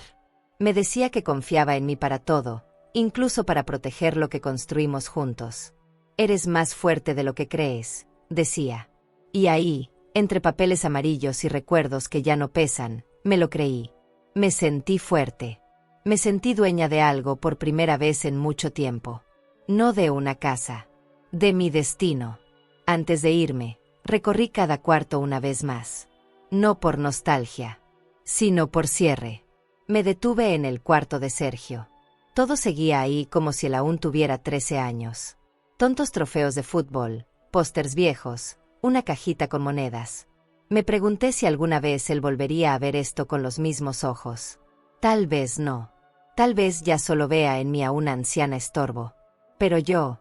S1: Me decía que confiaba en mí para todo, incluso para proteger lo que construimos juntos. Eres más fuerte de lo que crees, decía. Y ahí, entre papeles amarillos y recuerdos que ya no pesan, me lo creí. Me sentí fuerte. Me sentí dueña de algo por primera vez en mucho tiempo. No de una casa. De mi destino. Antes de irme, recorrí cada cuarto una vez más. No por nostalgia, sino por cierre. Me detuve en el cuarto de Sergio. Todo seguía ahí como si él aún tuviera 13 años. Tontos trofeos de fútbol, pósters viejos, una cajita con monedas. Me pregunté si alguna vez él volvería a ver esto con los mismos ojos. Tal vez no. Tal vez ya solo vea en mí a una anciana estorbo. Pero yo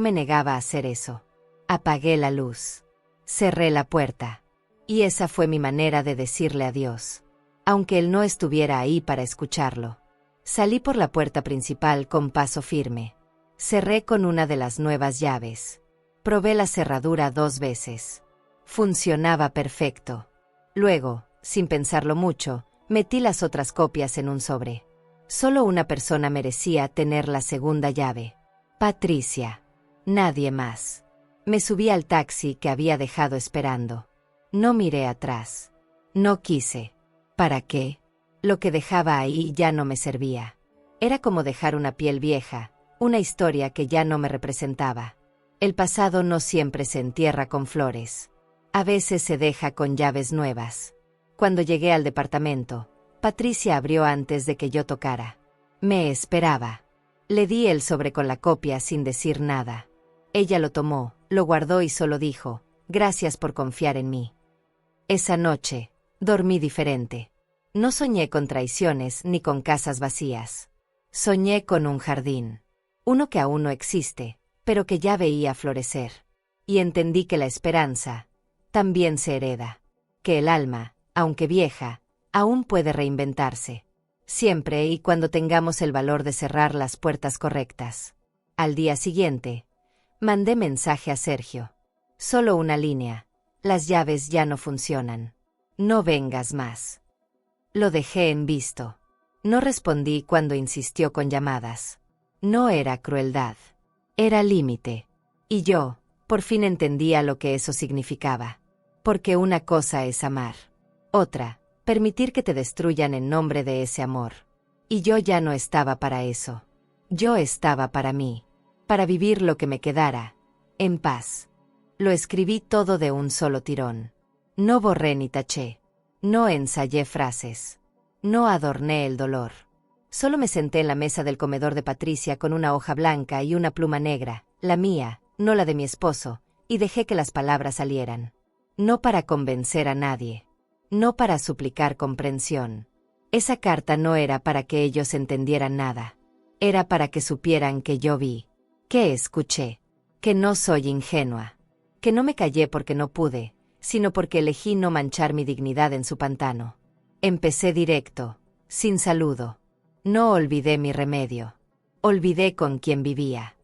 S1: me negaba a hacer eso. Apagué la luz. Cerré la puerta. Y esa fue mi manera de decirle adiós. Aunque él no estuviera ahí para escucharlo. Salí por la puerta principal con paso firme. Cerré con una de las nuevas llaves. Probé la cerradura 2 veces. Funcionaba perfecto. Luego, sin pensarlo mucho, metí las otras copias en un sobre. Solo una persona merecía tener la segunda llave. Patricia. Nadie más. Me subí al taxi que había dejado esperando. No miré atrás. No quise. ¿Para qué? Lo que dejaba ahí ya no me servía. Era como dejar una piel vieja, una historia que ya no me representaba. El pasado no siempre se entierra con flores. A veces se deja con llaves nuevas. Cuando llegué al departamento, Patricia abrió antes de que yo tocara. Me esperaba. Le di el sobre con la copia sin decir nada. Ella lo tomó, lo guardó y solo dijo, «Gracias por confiar en mí». Esa noche, dormí diferente. No soñé con traiciones ni con casas vacías. Soñé con un jardín. Uno que aún no existe, pero que ya veía florecer. Y entendí que la esperanza también se hereda. Que el alma, aunque vieja, aún puede reinventarse. Siempre y cuando tengamos el valor de cerrar las puertas correctas. Al día siguiente, mandé mensaje a Sergio. Solo una línea. Las llaves ya no funcionan. No vengas más. Lo dejé en visto. No respondí cuando insistió con llamadas. No era crueldad. Era límite. Y yo, por fin entendía lo que eso significaba. Porque una cosa es amar. Otra, permitir que te destruyan en nombre de ese amor. Y yo ya no estaba para eso. Yo estaba para mí. Para vivir lo que me quedara, en paz. Lo escribí todo de un solo tirón. No borré ni taché. No ensayé frases. No adorné el dolor. Solo me senté en la mesa del comedor de Patricia con una hoja blanca y una pluma negra, la mía, no la de mi esposo, y dejé que las palabras salieran. No para convencer a nadie. No para suplicar comprensión. Esa carta no era para que ellos entendieran nada. Era para que supieran que yo vi, que escuché, que no soy ingenua, que no me callé porque no pude, sino porque elegí no manchar mi dignidad en su pantano. Empecé directo, sin saludo. No olvidé mi remedio. Olvidé con quién vivía.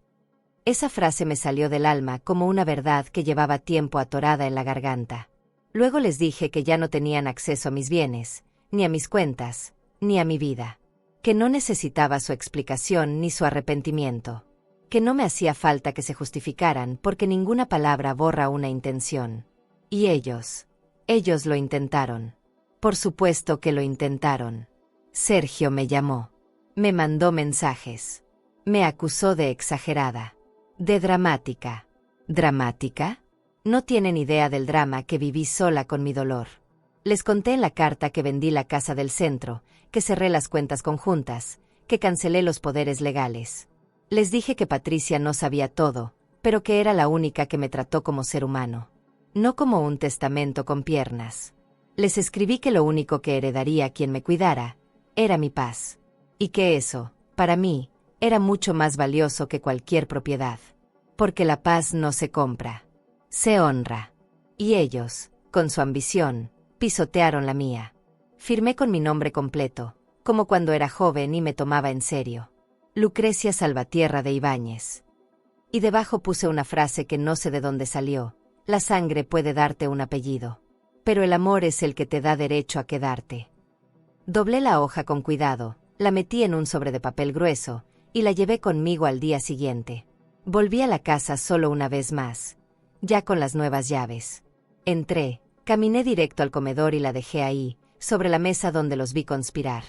S1: Esa frase me salió del alma como una verdad que llevaba tiempo atorada en la garganta. Luego les dije que ya no tenían acceso a mis bienes, ni a mis cuentas, ni a mi vida. Que no necesitaba su explicación ni su arrepentimiento. Que no me hacía falta que se justificaran porque ninguna palabra borra una intención. Y ellos lo intentaron. Por supuesto que lo intentaron. Sergio me llamó. Me mandó mensajes. Me acusó de exagerada. De dramática. ¿Dramática? No tienen idea del drama que viví sola con mi dolor. Les conté en la carta que vendí la casa del centro, que cerré las cuentas conjuntas, que cancelé los poderes legales. Les dije que Patricia no sabía todo, pero que era la única que me trató como ser humano. No como un testamento con piernas. Les escribí que lo único que heredaría quien me cuidara era mi paz. Y que eso, para mí, era mucho más valioso que cualquier propiedad. Porque la paz no se compra. Se honra. Y ellos, con su ambición, pisotearon la mía. Firmé con mi nombre completo, como cuando era joven y me tomaba en serio. Lucrecia Salvatierra de Ibáñez. Y debajo puse una frase que no sé de dónde salió. La sangre puede darte un apellido. Pero el amor es el que te da derecho a quedarte. Doblé la hoja con cuidado, la metí en un sobre de papel grueso, y la llevé conmigo al día siguiente. Volví a la casa solo una vez más, ya con las nuevas llaves. Entré, caminé directo al comedor y la dejé ahí, sobre la mesa donde los vi conspirar.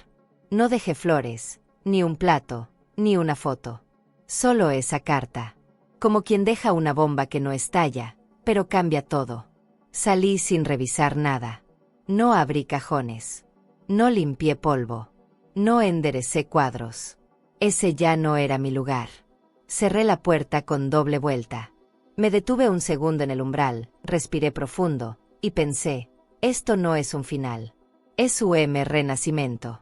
S1: No dejé flores, ni un plato, ni una foto. Solo esa carta. Como quien deja una bomba que no estalla, pero cambia todo. Salí sin revisar nada. No abrí cajones. No limpié polvo. No enderecé cuadros. Ese ya no era mi lugar. Cerré la puerta con doble vuelta. Me detuve un segundo en el umbral, respiré profundo, y pensé, esto no es un final. Es un renacimiento.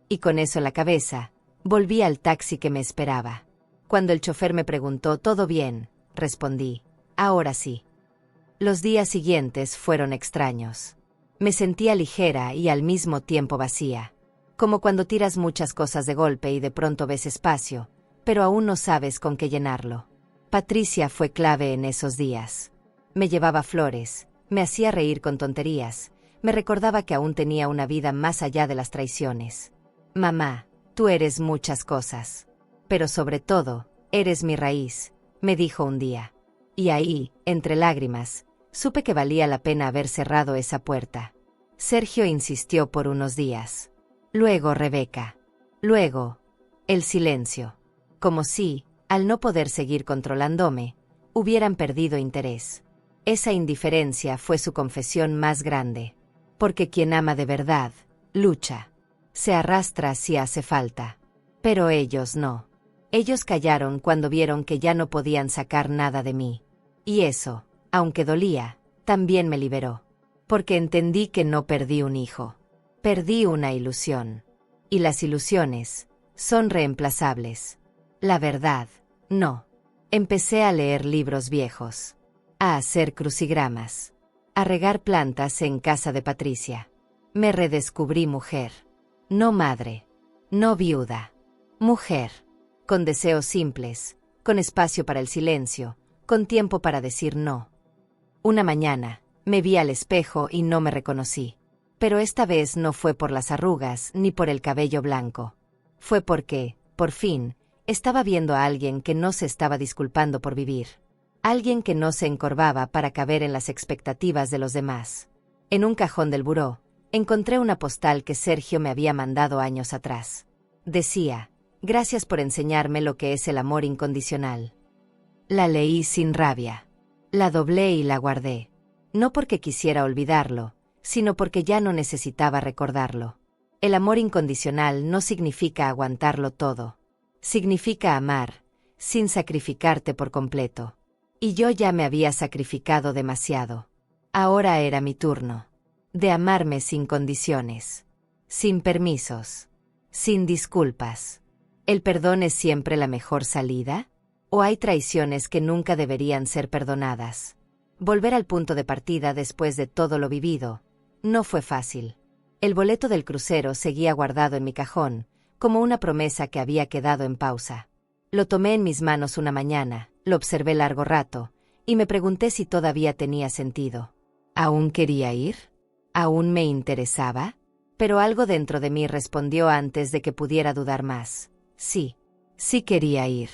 S1: Y con eso en la cabeza, volví al taxi que me esperaba. Cuando el chofer me preguntó, ¿todo bien?, respondí, ahora sí. Los días siguientes fueron extraños. Me sentía ligera y al mismo tiempo vacía. Como cuando tiras muchas cosas de golpe y de pronto ves espacio, pero aún no sabes con qué llenarlo. Patricia fue clave en esos días. Me llevaba flores, me hacía reír con tonterías, me recordaba que aún tenía una vida más allá de las traiciones. Mamá, tú eres muchas cosas. Pero sobre todo, eres mi raíz, me dijo un día. Y ahí, entre lágrimas, supe que valía la pena haber cerrado esa puerta. Sergio insistió por unos días. Luego Rebeca. Luego, el silencio. Como si, al no poder seguir controlándome, hubieran perdido interés. Esa indiferencia fue su confesión más grande. Porque quien ama de verdad, lucha. Se arrastra si hace falta. Pero ellos no. Ellos callaron cuando vieron que ya no podían sacar nada de mí. Y eso, aunque dolía, también me liberó. Porque entendí que no perdí un hijo. Perdí una ilusión. Y las ilusiones son reemplazables. La verdad, no. Empecé a leer libros viejos. A hacer crucigramas. A regar plantas en casa de Patricia. Me redescubrí mujer. No madre. No viuda. Mujer. Con deseos simples, con espacio para el silencio, con tiempo para decir no. Una mañana, me vi al espejo y no me reconocí. Pero esta vez no fue por las arrugas ni por el cabello blanco. Fue porque, por fin, estaba viendo a alguien que no se estaba disculpando por vivir. Alguien que no se encorvaba para caber en las expectativas de los demás. En un cajón del buró, encontré una postal que Sergio me había mandado años atrás. Decía: gracias por enseñarme lo que es el amor incondicional. La leí sin rabia. La doblé y la guardé. No porque quisiera olvidarlo, sino porque ya no necesitaba recordarlo. El amor incondicional no significa aguantarlo todo. Significa amar, sin sacrificarte por completo. Y yo ya me había sacrificado demasiado. Ahora era mi turno. De amarme sin condiciones. Sin permisos. Sin disculpas. ¿El perdón es siempre la mejor salida? ¿O hay traiciones que nunca deberían ser perdonadas? Volver al punto de partida después de todo lo vivido no fue fácil. El boleto del crucero seguía guardado en mi cajón, como una promesa que había quedado en pausa. Lo tomé en mis manos una mañana, lo observé largo rato, y me pregunté si todavía tenía sentido. ¿Aún quería ir? ¿Aún me interesaba? Pero algo dentro de mí respondió antes de que pudiera dudar más. Sí, sí quería ir.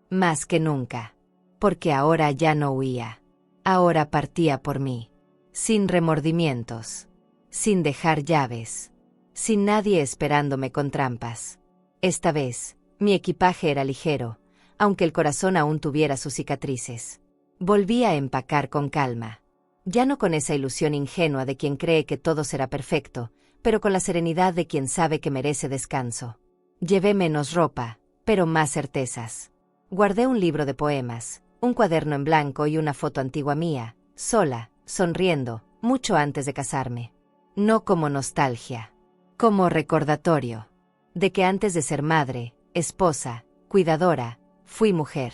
S1: Más que nunca. Porque ahora ya no huía. Ahora partía por mí. Sin remordimientos. Sin dejar llaves. Sin nadie esperándome con trampas. Esta vez, mi equipaje era ligero, aunque el corazón aún tuviera sus cicatrices. Volví a empacar con calma. Ya no con esa ilusión ingenua de quien cree que todo será perfecto, pero con la serenidad de quien sabe que merece descanso. Llevé menos ropa, pero más certezas. Guardé un libro de poemas, un cuaderno en blanco y una foto antigua mía, sola, sonriendo, mucho antes de casarme. No como nostalgia, como recordatorio, de que antes de ser madre, esposa, cuidadora, fui mujer.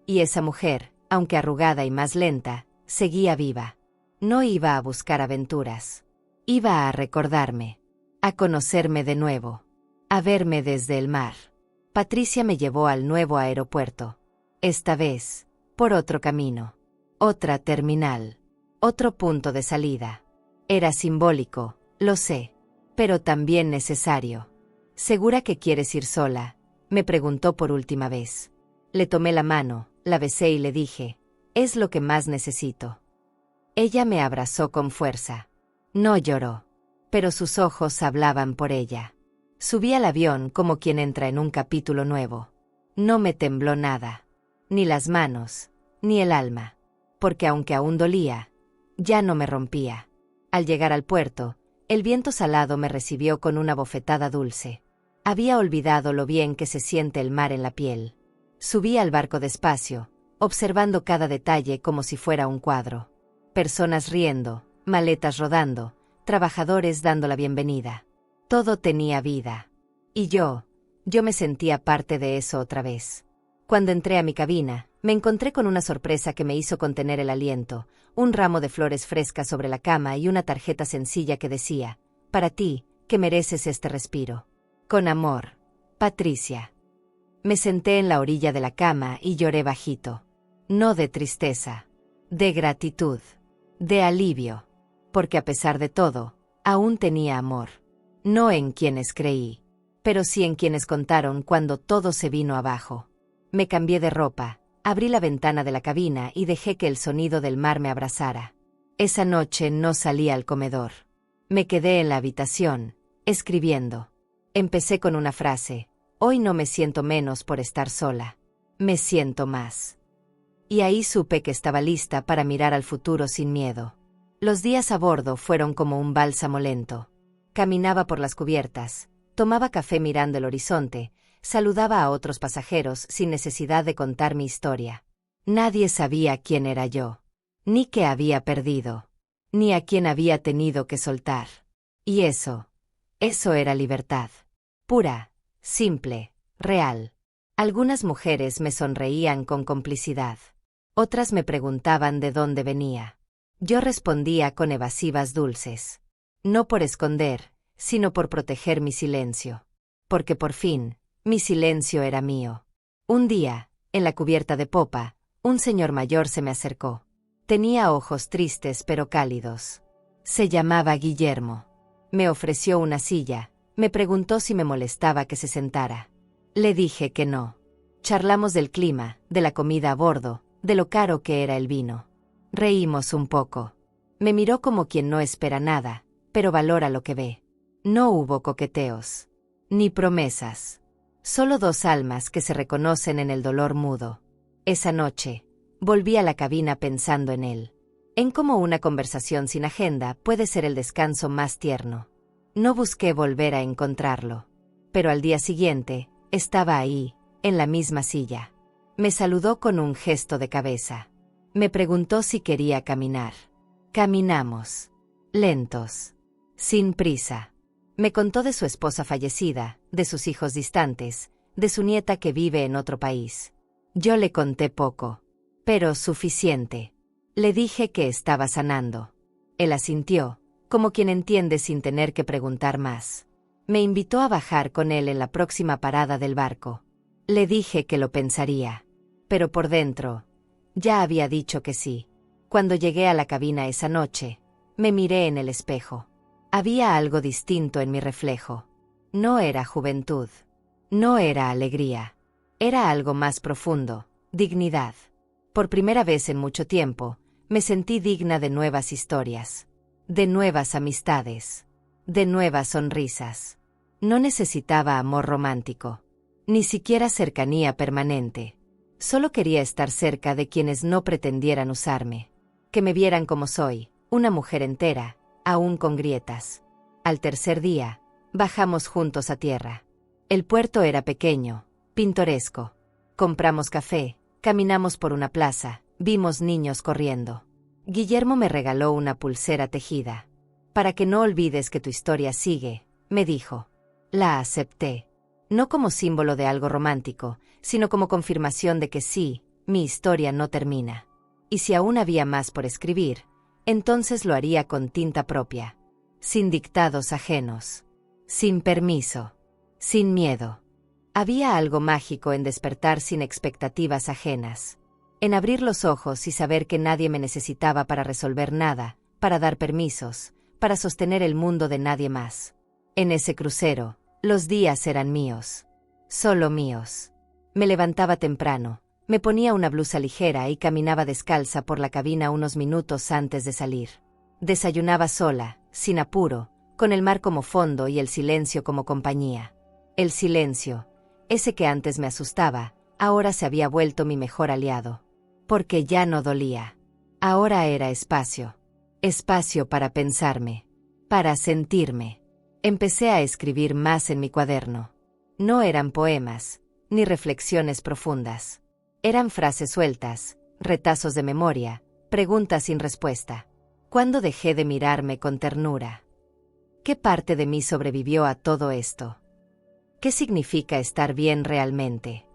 S1: Y esa mujer, aunque arrugada y más lenta, seguía viva. No iba a buscar aventuras. Iba a recordarme, a conocerme de nuevo, a verme desde el mar. Patricia me llevó al nuevo aeropuerto. Esta vez, por otro camino. Otra terminal. Otro punto de salida. Era simbólico, lo sé, pero también necesario. ¿Segura que quieres ir sola?, me preguntó por última vez. Le tomé la mano, la besé y le dije: es lo que más necesito. Ella me abrazó con fuerza. No lloró, pero sus ojos hablaban por ella. Subí al avión como quien entra en un capítulo nuevo. No me tembló nada, ni las manos, ni el alma, porque aunque aún dolía, ya no me rompía. Al llegar al puerto, el viento salado me recibió con una bofetada dulce. Había olvidado lo bien que se siente el mar en la piel. Subí al barco despacio, observando cada detalle como si fuera un cuadro. Personas riendo, maletas rodando, trabajadores dando la bienvenida. Todo tenía vida. Y yo me sentía parte de eso otra vez. Cuando entré a mi cabina, me encontré con una sorpresa que me hizo contener el aliento, un ramo de flores frescas sobre la cama y una tarjeta sencilla que decía: para ti, que mereces este respiro. Con amor, Patricia. Me senté en la orilla de la cama y lloré bajito. No de tristeza, de gratitud, de alivio. Porque a pesar de todo, Aún tenía amor. No en quienes creí, pero sí en quienes contaron cuando todo se vino abajo. Me cambié de ropa, abrí la ventana de la cabina y dejé que el sonido del mar me abrazara. Esa noche no salí al comedor. Me quedé en la habitación, escribiendo. Empecé con una frase: hoy no me siento menos por estar sola. Me siento más. Y ahí supe que estaba lista para mirar al futuro sin miedo. Los días a bordo fueron como un bálsamo lento. Caminaba por las cubiertas, tomaba café mirando el horizonte, saludaba a otros pasajeros sin necesidad de contar mi historia. Nadie sabía quién era yo, ni qué había perdido, ni a quién había tenido que soltar. Y eso era libertad. Pura, simple, real. Algunas mujeres me sonreían con complicidad. Otras me preguntaban de dónde venía. Yo respondía con evasivas dulces. No por esconder, sino por proteger mi silencio. Porque por fin, mi silencio era mío. Un día, en la cubierta de popa, un señor mayor se me acercó. Tenía ojos tristes pero cálidos. Se llamaba Guillermo. Me ofreció una silla, me preguntó si me molestaba que se sentara. Le dije que no. Charlamos del clima, de la comida a bordo, de lo caro que era el vino. Reímos un poco. Me miró como quien no espera nada, pero valora lo que ve. No hubo coqueteos, ni promesas. Solo dos almas que se reconocen en el dolor mudo. Esa noche, volví a la cabina pensando en él. En cómo una conversación sin agenda puede ser el descanso más tierno. No busqué volver a encontrarlo. Pero al día siguiente, estaba ahí, en la misma silla. Me saludó con un gesto de cabeza. Me preguntó si quería caminar. Caminamos. Lentos. Sin prisa. Me contó de su esposa fallecida, de sus hijos distantes, de su nieta que vive en otro país. Yo le conté poco, pero suficiente. Le dije que estaba sanando. Él asintió, como quien entiende sin tener que preguntar más. Me invitó a bajar con él en la próxima parada del barco. Le dije que lo pensaría. Pero por dentro, ya había dicho que sí. Cuando llegué a la cabina esa noche, me miré en el espejo. Había algo distinto en mi reflejo. No era juventud. No era alegría. Era algo más profundo, dignidad. Por primera vez en mucho tiempo, me sentí digna de nuevas historias, de nuevas amistades, de nuevas sonrisas. No necesitaba amor romántico, ni siquiera cercanía permanente. Solo quería estar cerca de quienes no pretendieran usarme, que me vieran como soy, una mujer entera, aún con grietas. Al tercer día, bajamos juntos a tierra. El puerto era pequeño, pintoresco. Compramos café, caminamos por una plaza, vimos niños corriendo. Guillermo me regaló una pulsera tejida. Para que no olvides que tu historia sigue, me dijo. La acepté. No como símbolo de algo romántico, sino como confirmación de que sí, mi historia no termina. Y si aún había más por escribir, entonces lo haría con tinta propia. Sin dictados ajenos. Sin permiso. Sin miedo. Había algo mágico en despertar sin expectativas ajenas. En abrir los ojos y saber que nadie me necesitaba para resolver nada, para dar permisos, para sostener el mundo de nadie más. En ese crucero, los días eran míos. Solo míos. Me levantaba temprano, me ponía una blusa ligera y caminaba descalza por la cabina unos minutos antes de salir. Desayunaba sola, sin apuro, con el mar como fondo y el silencio como compañía. El silencio, ese que antes me asustaba, ahora se había vuelto mi mejor aliado. Porque ya no dolía. Ahora era espacio. Espacio para pensarme. Para sentirme. Empecé a escribir más en mi cuaderno. No eran poemas, ni reflexiones profundas. Eran frases sueltas, retazos de memoria, preguntas sin respuesta. ¿Cuándo dejé de mirarme con ternura? ¿Qué parte de mí sobrevivió a todo esto? ¿Qué significa estar bien realmente?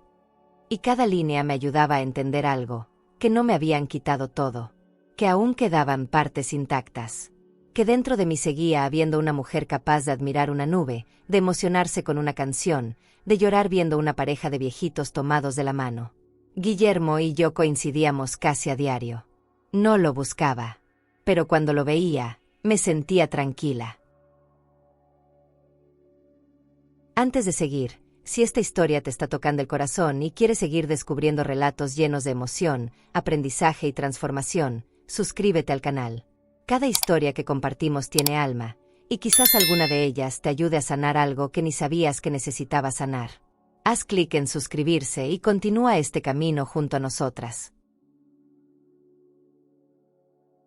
S1: Y cada línea me ayudaba a entender algo, que no me habían quitado todo, que aún quedaban partes intactas. Que dentro de mí seguía habiendo una mujer capaz de admirar una nube, de emocionarse con una canción, de llorar viendo una pareja de viejitos tomados de la mano. Guillermo y yo coincidíamos casi a diario. No lo buscaba, pero cuando lo veía, me sentía tranquila. Antes de seguir, si esta historia te está tocando el corazón y quieres seguir descubriendo relatos llenos de emoción, aprendizaje y transformación, suscríbete al canal. Cada historia que compartimos tiene alma, y quizás alguna de ellas te ayude a sanar algo que ni sabías que necesitabas sanar. Haz clic en suscribirse y continúa este camino junto a nosotras.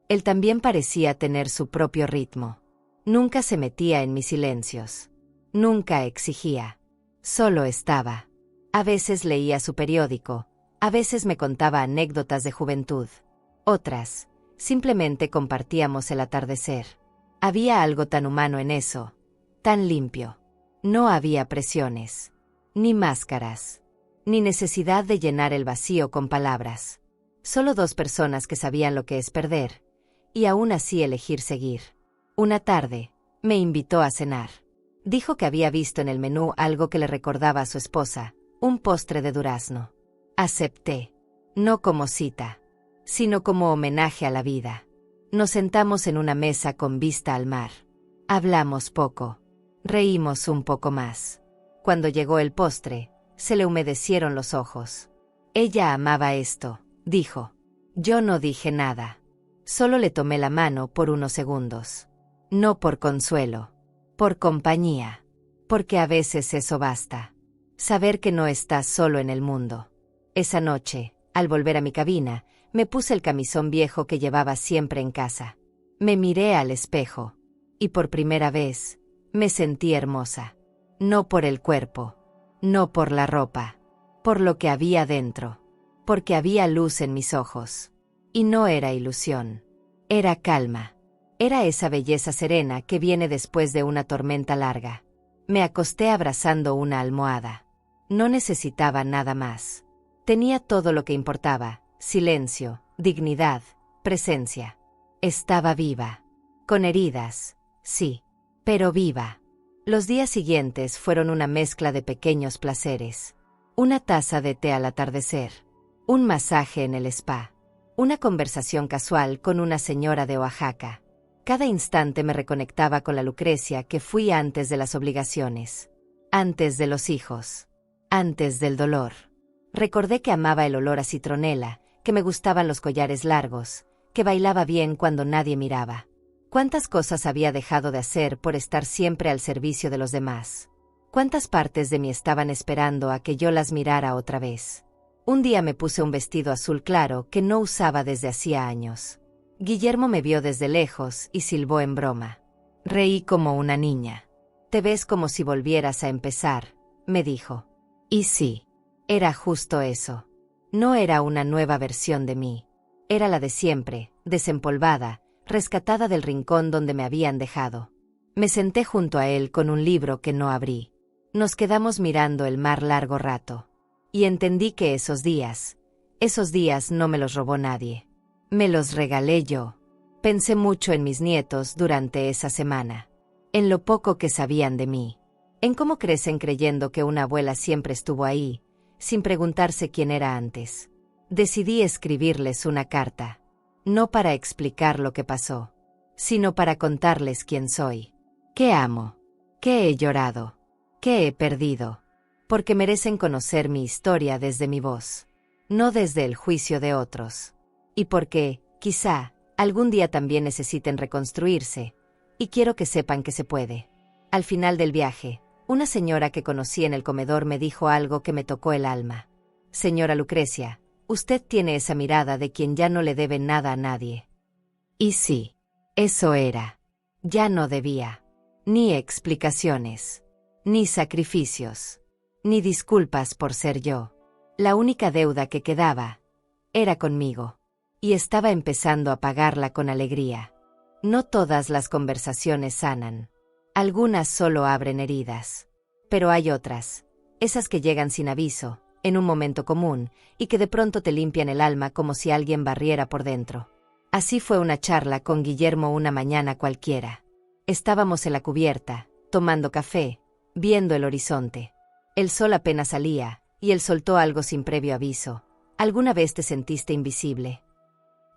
S1: Él también parecía tener su propio ritmo. Nunca se metía en mis silencios. Nunca exigía. Solo estaba. A veces leía su periódico, a veces me contaba anécdotas de juventud. Otras, simplemente compartíamos el atardecer. Había algo tan humano en eso, tan limpio. No había presiones, ni máscaras, ni necesidad de llenar el vacío con palabras. Solo dos personas que sabían lo que es perder, y aún así elegir seguir. Una tarde, me invitó a cenar. Dijo que había visto en el menú algo que le recordaba a su esposa, un postre de durazno. Acepté, no como cita, sino como homenaje a la vida. Nos sentamos en una mesa con vista al mar. Hablamos poco, reímos un poco más. Cuando llegó el postre, se le humedecieron los ojos. Ella amaba esto, dijo. Yo no dije nada. Solo le tomé la mano por unos segundos. No por consuelo. Por compañía. Porque a veces eso basta. Saber que no estás solo en el mundo. Esa noche, al volver a mi cabina, me puse el camisón viejo que llevaba siempre en casa. Me miré al espejo. Y por primera vez, me sentí hermosa. No por el cuerpo. No por la ropa. Por lo que había dentro. Porque había luz en mis ojos. Y no era ilusión. Era calma. Era esa belleza serena que viene después de una tormenta larga. Me acosté abrazando una almohada. No necesitaba nada más. Tenía todo lo que importaba: silencio, dignidad, presencia. Estaba viva. Con heridas, sí, pero viva. Los días siguientes fueron una mezcla de pequeños placeres. Una taza de té al atardecer. Un masaje en el spa. Una conversación casual con una señora de Oaxaca. Cada instante me reconectaba con la Lucrecia que fui antes de las obligaciones. Antes de los hijos. Antes del dolor. Recordé que amaba el olor a citronela, que me gustaban los collares largos, que bailaba bien cuando nadie miraba. ¿Cuántas cosas había dejado de hacer por estar siempre al servicio de los demás? ¿Cuántas partes de mí estaban esperando a que yo las mirara otra vez? Un día me puse un vestido azul claro que no usaba desde hacía años. Guillermo me vio desde lejos y silbó en broma. Reí como una niña. «Te ves como si volvieras a empezar», me dijo. Y sí, era justo eso. No era una nueva versión de mí. Era la de siempre, desempolvada, rescatada del rincón donde me habían dejado. Me senté junto a él con un libro que no abrí. Nos quedamos mirando el mar largo rato. Y entendí que esos días no me los robó nadie. Me los regalé yo. Pensé mucho en mis nietos durante esa semana. En lo poco que sabían de mí. En cómo crecen creyendo que una abuela siempre estuvo ahí, sin preguntarse quién era antes. Decidí escribirles una carta. No para explicar lo que pasó, sino para contarles quién soy. Qué amo. Qué he llorado. Qué he perdido. Porque merecen conocer mi historia desde mi voz. No desde el juicio de otros. Y porque, quizá, algún día también necesiten reconstruirse, y quiero que sepan que se puede. Al final del viaje, una señora que conocí en el comedor me dijo algo que me tocó el alma. Señora Lucrecia, usted tiene esa mirada de quien ya no le debe nada a nadie. Y sí, eso era. Ya no debía. Ni explicaciones. Ni sacrificios. Ni disculpas por ser yo. La única deuda que quedaba era conmigo. Y estaba empezando a pagarla con alegría. No todas las conversaciones sanan. Algunas solo abren heridas. Pero hay otras, esas que llegan sin aviso, en un momento común, y que de pronto te limpian el alma como si alguien barriera por dentro. Así fue una charla con Guillermo una mañana cualquiera. Estábamos en la cubierta, tomando café, viendo el horizonte. El sol apenas salía, y él soltó algo sin previo aviso. ¿Alguna vez te sentiste invisible?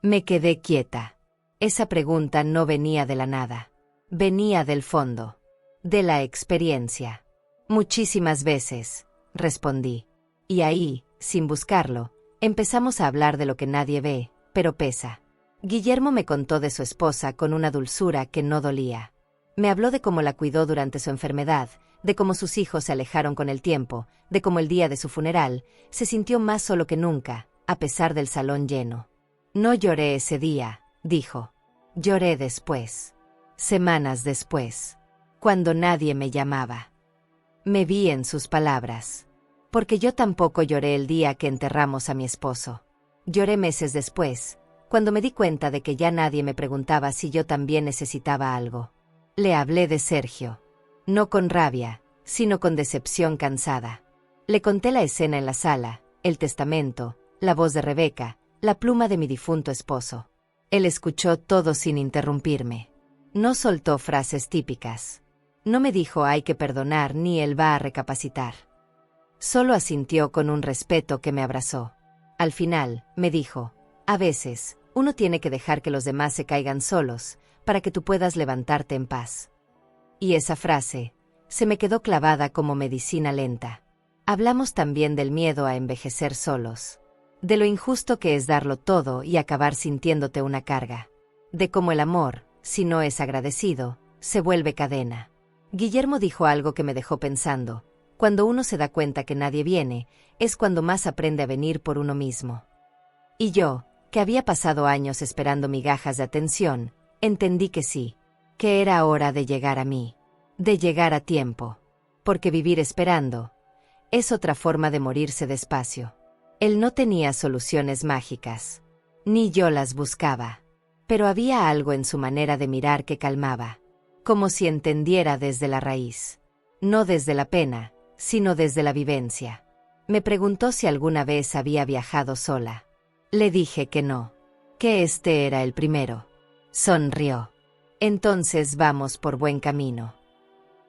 S1: Me quedé quieta. Esa pregunta no venía de la nada. Venía del fondo. De la experiencia. Muchísimas veces, respondí. Y ahí, sin buscarlo, empezamos a hablar de lo que nadie ve, pero pesa. Guillermo me contó de su esposa con una dulzura que no dolía. Me habló de cómo la cuidó durante su enfermedad, de cómo sus hijos se alejaron con el tiempo, de cómo el día de su funeral se sintió más solo que nunca, a pesar del salón lleno. No lloré ese día, dijo. Lloré después. Semanas después. Cuando nadie me llamaba. Me vi en sus palabras. Porque yo tampoco lloré el día que enterramos a mi esposo. Lloré meses después, cuando me di cuenta de que ya nadie me preguntaba si yo también necesitaba algo. Le hablé de Sergio. No con rabia, sino con decepción cansada. Le conté la escena en la sala, el testamento, la voz de Rebeca, la pluma de mi difunto esposo. Él escuchó todo sin interrumpirme. No soltó frases típicas. No me dijo hay que perdonar ni él va a recapacitar. Solo asintió con un respeto que me abrazó. Al final, me dijo, a veces, uno tiene que dejar que los demás se caigan solos, para que tú puedas levantarte en paz. Y esa frase se me quedó clavada como medicina lenta. Hablamos también del miedo a envejecer solos, de lo injusto que es darlo todo y acabar sintiéndote una carga, de cómo el amor, si no es agradecido, se vuelve cadena. Guillermo dijo algo que me dejó pensando: cuando uno se da cuenta que nadie viene, es cuando más aprende a venir por uno mismo. Y yo, que había pasado años esperando migajas de atención, entendí que sí, que era hora de llegar a mí, de llegar a tiempo, porque vivir esperando es otra forma de morirse despacio. Él no tenía soluciones mágicas, ni yo las buscaba, pero había algo en su manera de mirar que calmaba, como si entendiera desde la raíz, no desde la pena, sino desde la vivencia. Me preguntó si alguna vez había viajado sola. Le dije que no, que este era el primero. Sonrió. Entonces vamos por buen camino.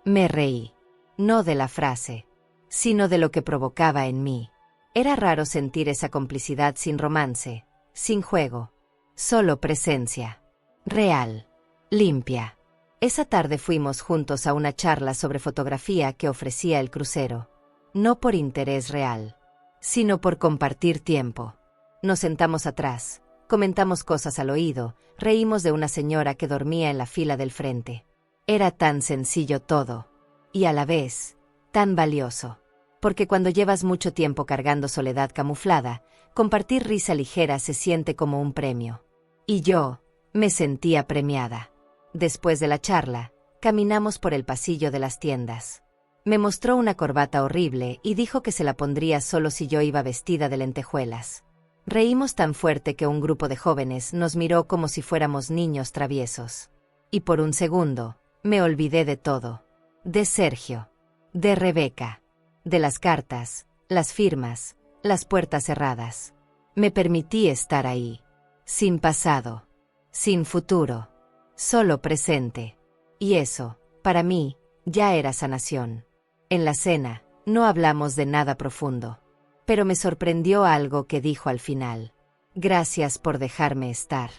S1: Me reí, no de la frase, sino de lo que provocaba en mí. Era raro sentir esa complicidad sin romance, sin juego, solo presencia. Real, limpia. Esa tarde fuimos juntos a una charla sobre fotografía que ofrecía el crucero. No por interés real, sino por compartir tiempo. Nos sentamos atrás, comentamos cosas al oído, reímos de una señora que dormía en la fila del frente. Era tan sencillo todo, y a la vez, tan valioso. Porque cuando llevas mucho tiempo cargando soledad camuflada, compartir risa ligera se siente como un premio. Y yo me sentía premiada. Después de la charla, caminamos por el pasillo de las tiendas. Me mostró una corbata horrible y dijo que se la pondría solo si yo iba vestida de lentejuelas. Reímos tan fuerte que un grupo de jóvenes nos miró como si fuéramos niños traviesos. Y por un segundo, me olvidé de todo. De Sergio. De Rebeca. De las cartas, las firmas, las puertas cerradas. Me permití estar ahí. Sin pasado. Sin futuro. Solo presente. Y eso, para mí, ya era sanación. En la cena, no hablamos de nada profundo. Pero me sorprendió algo que dijo al final. Gracias por dejarme estar.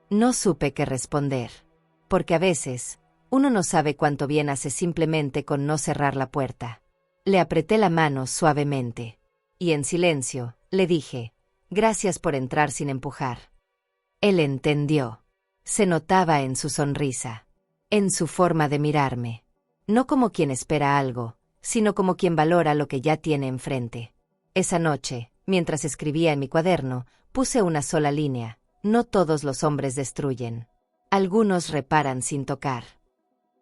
S1: No supe qué responder. Porque a veces, uno no sabe cuánto bien hace simplemente con no cerrar la puerta. Le apreté la mano suavemente. Y en silencio, le dije, gracias por entrar sin empujar. Él entendió. Se notaba en su sonrisa. En su forma de mirarme. No como quien espera algo, sino como quien valora lo que ya tiene enfrente. Esa noche, mientras escribía en mi cuaderno, puse una sola línea: no todos los hombres destruyen. Algunos reparan sin tocar.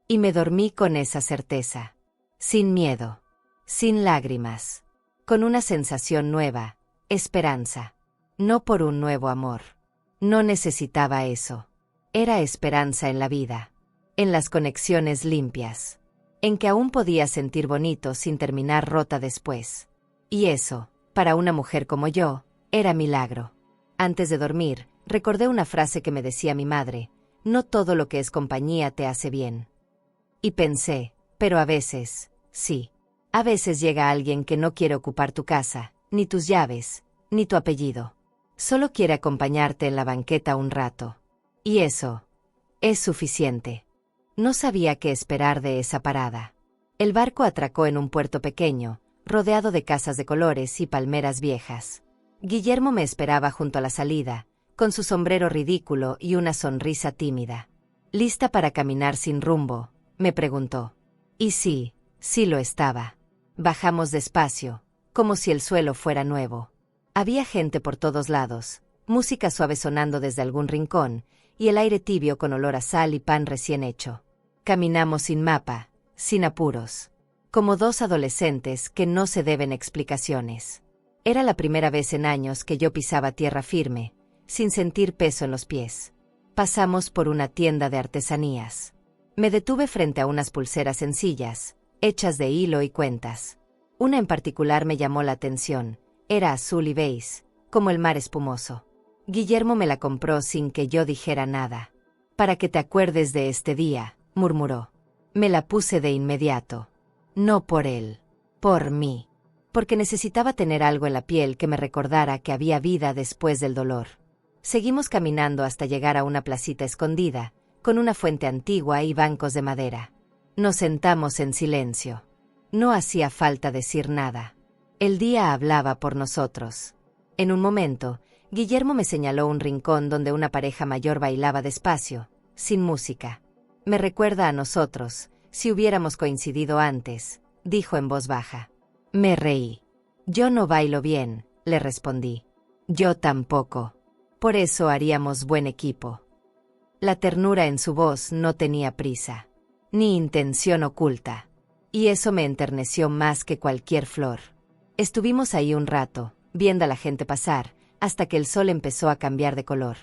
S1: Y me dormí con esa certeza. Sin miedo. Sin lágrimas. Con una sensación nueva, esperanza. No por un nuevo amor. No necesitaba eso. Era esperanza en la vida. En las conexiones limpias. En que aún podía sentir bonito sin terminar rota después. Y eso, para una mujer como yo, era milagro. Antes de dormir, recordé una frase que me decía mi madre: no todo lo que es compañía te hace bien. Y pensé, pero a veces, sí. A veces llega alguien que no quiere ocupar tu casa, ni tus llaves, ni tu apellido. Solo quiere acompañarte en la banqueta un rato. Y eso es suficiente. No sabía qué esperar de esa parada. El barco atracó en un puerto pequeño, rodeado de casas de colores y palmeras viejas. Guillermo me esperaba junto a la salida, con su sombrero ridículo y una sonrisa tímida. ¿Lista para caminar sin rumbo?, me preguntó. Y sí, sí lo estaba. Bajamos despacio, como si el suelo fuera nuevo. Había gente por todos lados, música suave sonando desde algún rincón, y el aire tibio con olor a sal y pan recién hecho. Caminamos sin mapa, sin apuros. Como dos adolescentes que no se deben explicaciones. Era la primera vez en años que yo pisaba tierra firme, sin sentir peso en los pies. Pasamos por una tienda de artesanías. Me detuve frente a unas pulseras sencillas, hechas de hilo y cuentas. Una en particular me llamó la atención. Era azul y beige, como el mar espumoso. Guillermo me la compró sin que yo dijera nada. «Para que te acuerdes de este día», murmuró. Me la puse de inmediato. No por él, por mí. Porque necesitaba tener algo en la piel que me recordara que había vida después del dolor. Seguimos caminando hasta llegar a una placita escondida, con una fuente antigua y bancos de madera. Nos sentamos en silencio. No hacía falta decir nada. El día hablaba por nosotros. En un momento, Guillermo me señaló un rincón donde una pareja mayor bailaba despacio, sin música. Me recuerda a nosotros, si hubiéramos coincidido antes, dijo en voz baja. Me reí. Yo no bailo bien, le respondí. Yo tampoco. Por eso haríamos buen equipo. La ternura en su voz no tenía prisa, ni intención oculta. Y eso me enterneció más que cualquier flor. Estuvimos ahí un rato, viendo a la gente pasar, hasta que el sol empezó a cambiar de color.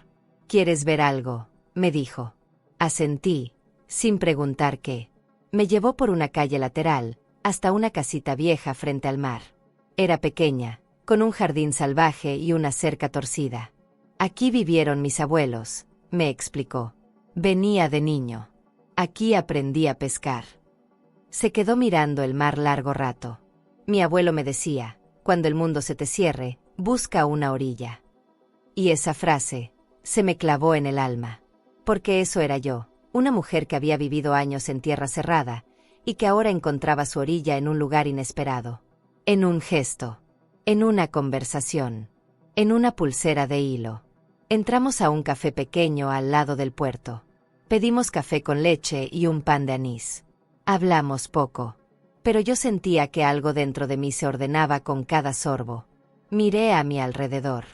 S1: ¿Quieres ver algo?, me dijo. Asentí, sin preguntar qué. Me llevó por una calle lateral, hasta una casita vieja frente al mar. Era pequeña, con un jardín salvaje y una cerca torcida. Aquí vivieron mis abuelos, me explicó. Venía de niño. Aquí aprendí a pescar. Se quedó mirando el mar largo rato. Mi abuelo me decía, cuando el mundo se te cierre, busca una orilla. Y esa frase se me clavó en el alma. Porque eso era yo, una mujer que había vivido años en tierra cerrada, y que ahora encontraba su orilla en un lugar inesperado. En un gesto. En una conversación. En una pulsera de hilo. Entramos a un café pequeño al lado del puerto. Pedimos café con leche y un pan de anís. Hablamos poco. Pero yo sentía que algo dentro de mí se ordenaba con cada sorbo. Miré a mi alrededor.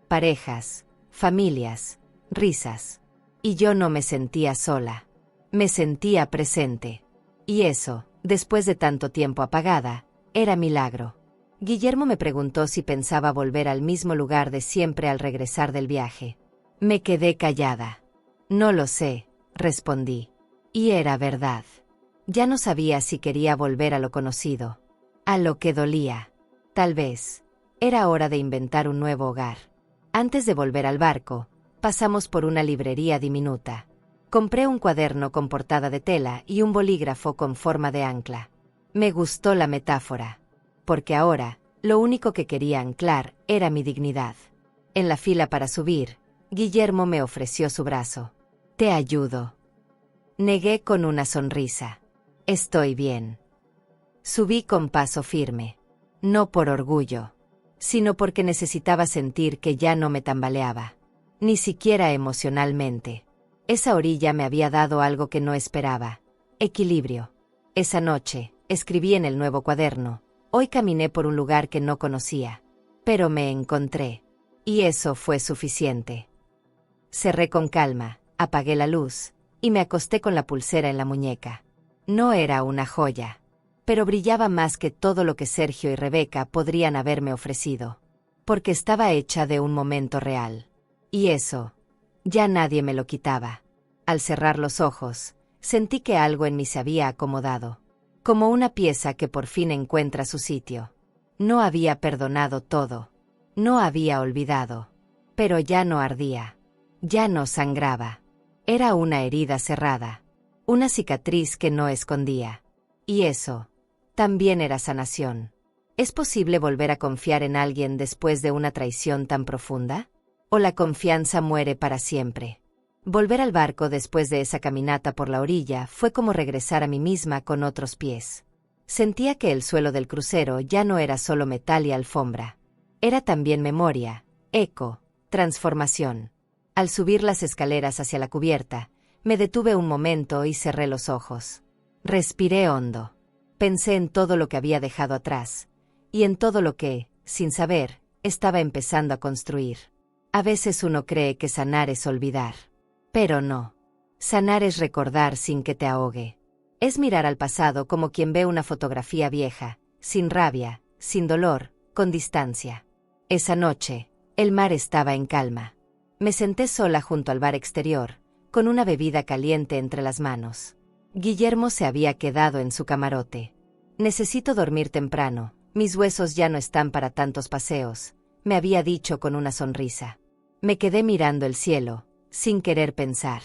S1: Parejas, familias, risas. Y yo no me sentía sola. Me sentía presente. Y eso, después de tanto tiempo apagada, era milagro. Guillermo me preguntó si pensaba volver al mismo lugar de siempre al regresar del viaje. Me quedé callada. No lo sé, respondí. Y era verdad. Ya no sabía si quería volver a lo conocido. A lo que dolía. Tal vez. Era hora de inventar un nuevo hogar. Antes de volver al barco, pasamos por una librería diminuta. Compré un cuaderno con portada de tela y un bolígrafo con forma de ancla. Me gustó la metáfora. Porque ahora, lo único que quería anclar era mi dignidad. En la fila para subir, Guillermo me ofreció su brazo. Te ayudo. Negué con una sonrisa. Estoy bien. Subí con paso firme. No por orgullo, sino porque necesitaba sentir que ya no me tambaleaba. Ni siquiera emocionalmente. Esa orilla me había dado algo que no esperaba. Equilibrio. Esa noche, escribí en el nuevo cuaderno. Hoy caminé por un lugar que no conocía. Pero me encontré. Y eso fue suficiente. Cerré con calma, apagué la luz, y me acosté con la pulsera en la muñeca. No era una joya. Pero brillaba más que todo lo que Sergio y Rebeca podrían haberme ofrecido. Porque estaba hecha de un momento real. Y eso, ya nadie me lo quitaba. Al cerrar los ojos, sentí que algo en mí se había acomodado. Como una pieza que por fin encuentra su sitio. No había perdonado todo. No había olvidado. Pero ya no ardía. Ya no sangraba. Era una herida cerrada. Una cicatriz que no escondía. Y eso, también era sanación. ¿Es posible volver a confiar en alguien después de una traición tan profunda? ¿O la confianza muere para siempre? Volver al barco después de esa caminata por la orilla fue como regresar a mí misma con otros pies. Sentía que el suelo del crucero ya no era solo metal y alfombra. Era también memoria, eco, transformación. Al subir las escaleras hacia la cubierta, me detuve un momento y cerré los ojos. Respiré hondo. Pensé en todo lo que había dejado atrás, y en todo lo que, sin saber, estaba empezando a construir. A veces uno cree que sanar es olvidar. Pero no. Sanar es recordar sin que te ahogue. Es mirar al pasado como quien ve una fotografía vieja, sin rabia, sin dolor, con distancia. Esa noche, el mar estaba en calma. Me senté sola junto al bar exterior, con una bebida caliente entre las manos. Guillermo se había quedado en su camarote. Necesito dormir temprano, mis huesos ya no están para tantos paseos, me había dicho con una sonrisa. Me quedé mirando el cielo, sin querer pensar.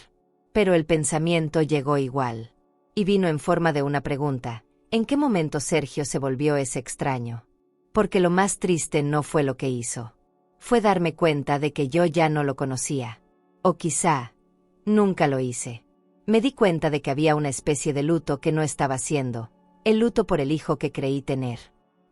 S1: Pero el pensamiento llegó igual. Y vino en forma de una pregunta: ¿en qué momento Sergio se volvió ese extraño? Porque lo más triste no fue lo que hizo. Fue darme cuenta de que yo ya no lo conocía. O quizá, nunca lo hice. Me di cuenta de que había una especie de luto que no estaba haciendo, el luto por el hijo que creí tener.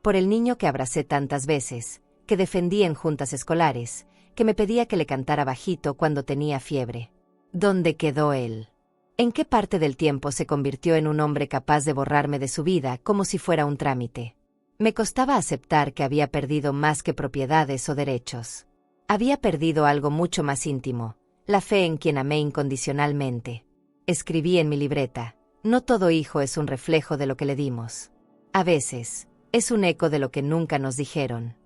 S1: Por el niño que abracé tantas veces, que defendí en juntas escolares, que me pedía que le cantara bajito cuando tenía fiebre. ¿Dónde quedó él? ¿En qué parte del tiempo se convirtió en un hombre capaz de borrarme de su vida como si fuera un trámite? Me costaba aceptar que había perdido más que propiedades o derechos. Había perdido algo mucho más íntimo, la fe en quien amé incondicionalmente. Escribí en mi libreta: no todo hijo es un reflejo de lo que le dimos. A veces, es un eco de lo que nunca nos dijeron.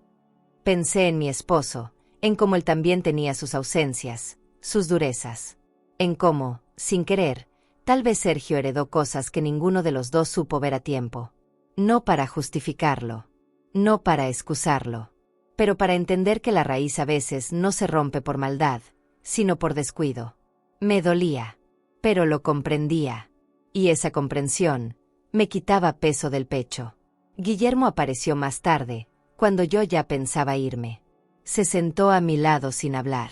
S1: Pensé en mi esposo, en cómo él también tenía sus ausencias, sus durezas. En cómo, sin querer, tal vez Sergio heredó cosas que ninguno de los dos supo ver a tiempo. No para justificarlo, no para excusarlo, pero para entender que la raíz a veces no se rompe por maldad, sino por descuido. Me dolía, pero lo comprendía, y esa comprensión me quitaba peso del pecho. Guillermo apareció más tarde, cuando yo ya pensaba irme. Se sentó a mi lado sin hablar.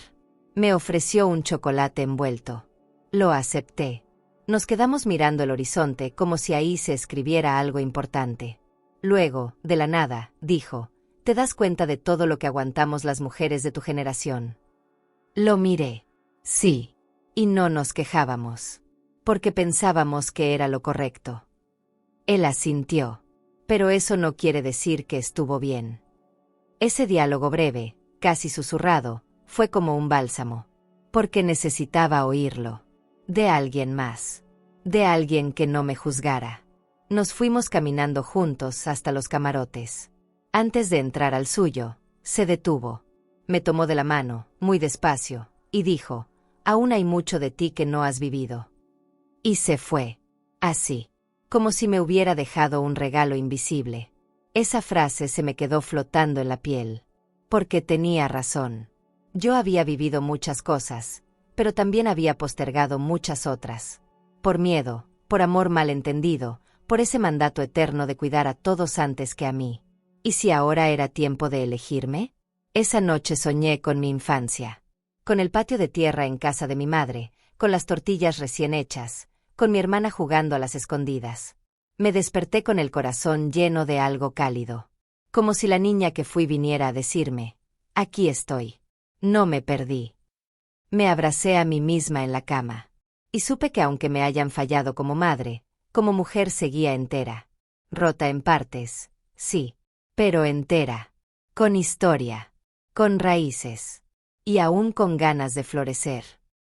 S1: Me ofreció un chocolate envuelto. Lo acepté. Nos quedamos mirando el horizonte como si ahí se escribiera algo importante. Luego, de la nada, dijo: ¿te das cuenta de todo lo que aguantamos las mujeres de tu generación? Lo miré. Sí. Y no nos quejábamos. Porque pensábamos que era lo correcto. Él asintió. Pero eso no quiere decir que estuvo bien. Ese diálogo breve, casi susurrado, fue como un bálsamo. Porque necesitaba oírlo. De alguien más. De alguien que no me juzgara. Nos fuimos caminando juntos hasta los camarotes. Antes de entrar al suyo, se detuvo. Me tomó de la mano, muy despacio, y dijo: aún hay mucho de ti que no has vivido. Y se fue. Así. Como si me hubiera dejado un regalo invisible. Esa frase se me quedó flotando en la piel. Porque tenía razón. Yo había vivido muchas cosas, pero también había postergado muchas otras. Por miedo, por amor malentendido, por ese mandato eterno de cuidar a todos antes que a mí. ¿Y si ahora era tiempo de elegirme? Esa noche soñé con mi infancia. Con el patio de tierra en casa de mi madre, con las tortillas recién hechas, con mi hermana jugando a las escondidas. Me desperté con el corazón lleno de algo cálido. Como si la niña que fui viniera a decirme: aquí estoy. No me perdí. Me abracé a mí misma en la cama. Y supe que aunque me hayan fallado como madre, como mujer seguía entera. Rota en partes, sí, pero entera. Con historia. Con raíces. Y aún con ganas de florecer.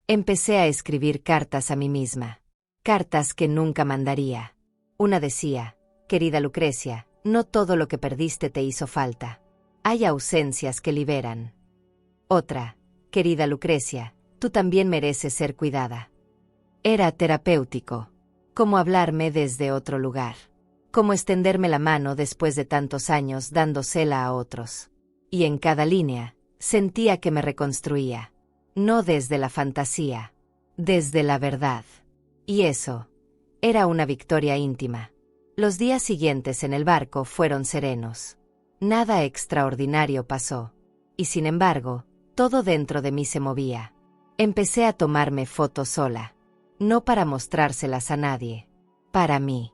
S1: Empecé a escribir cartas a mí misma. Cartas que nunca mandaría. Una decía: querida Lucrecia, no todo lo que perdiste te hizo falta. Hay ausencias que liberan. Otra: querida Lucrecia, tú también mereces ser cuidada. Era terapéutico. Como hablarme desde otro lugar. Como extenderme la mano después de tantos años dándosela a otros. Y en cada línea, sentía que me reconstruía. No desde la fantasía. Desde la verdad. Y eso era una victoria íntima. Los días siguientes en el barco fueron serenos. Nada extraordinario pasó. Y sin embargo, todo dentro de mí se movía. Empecé a tomarme fotos sola. No para mostrárselas a nadie. Para mí.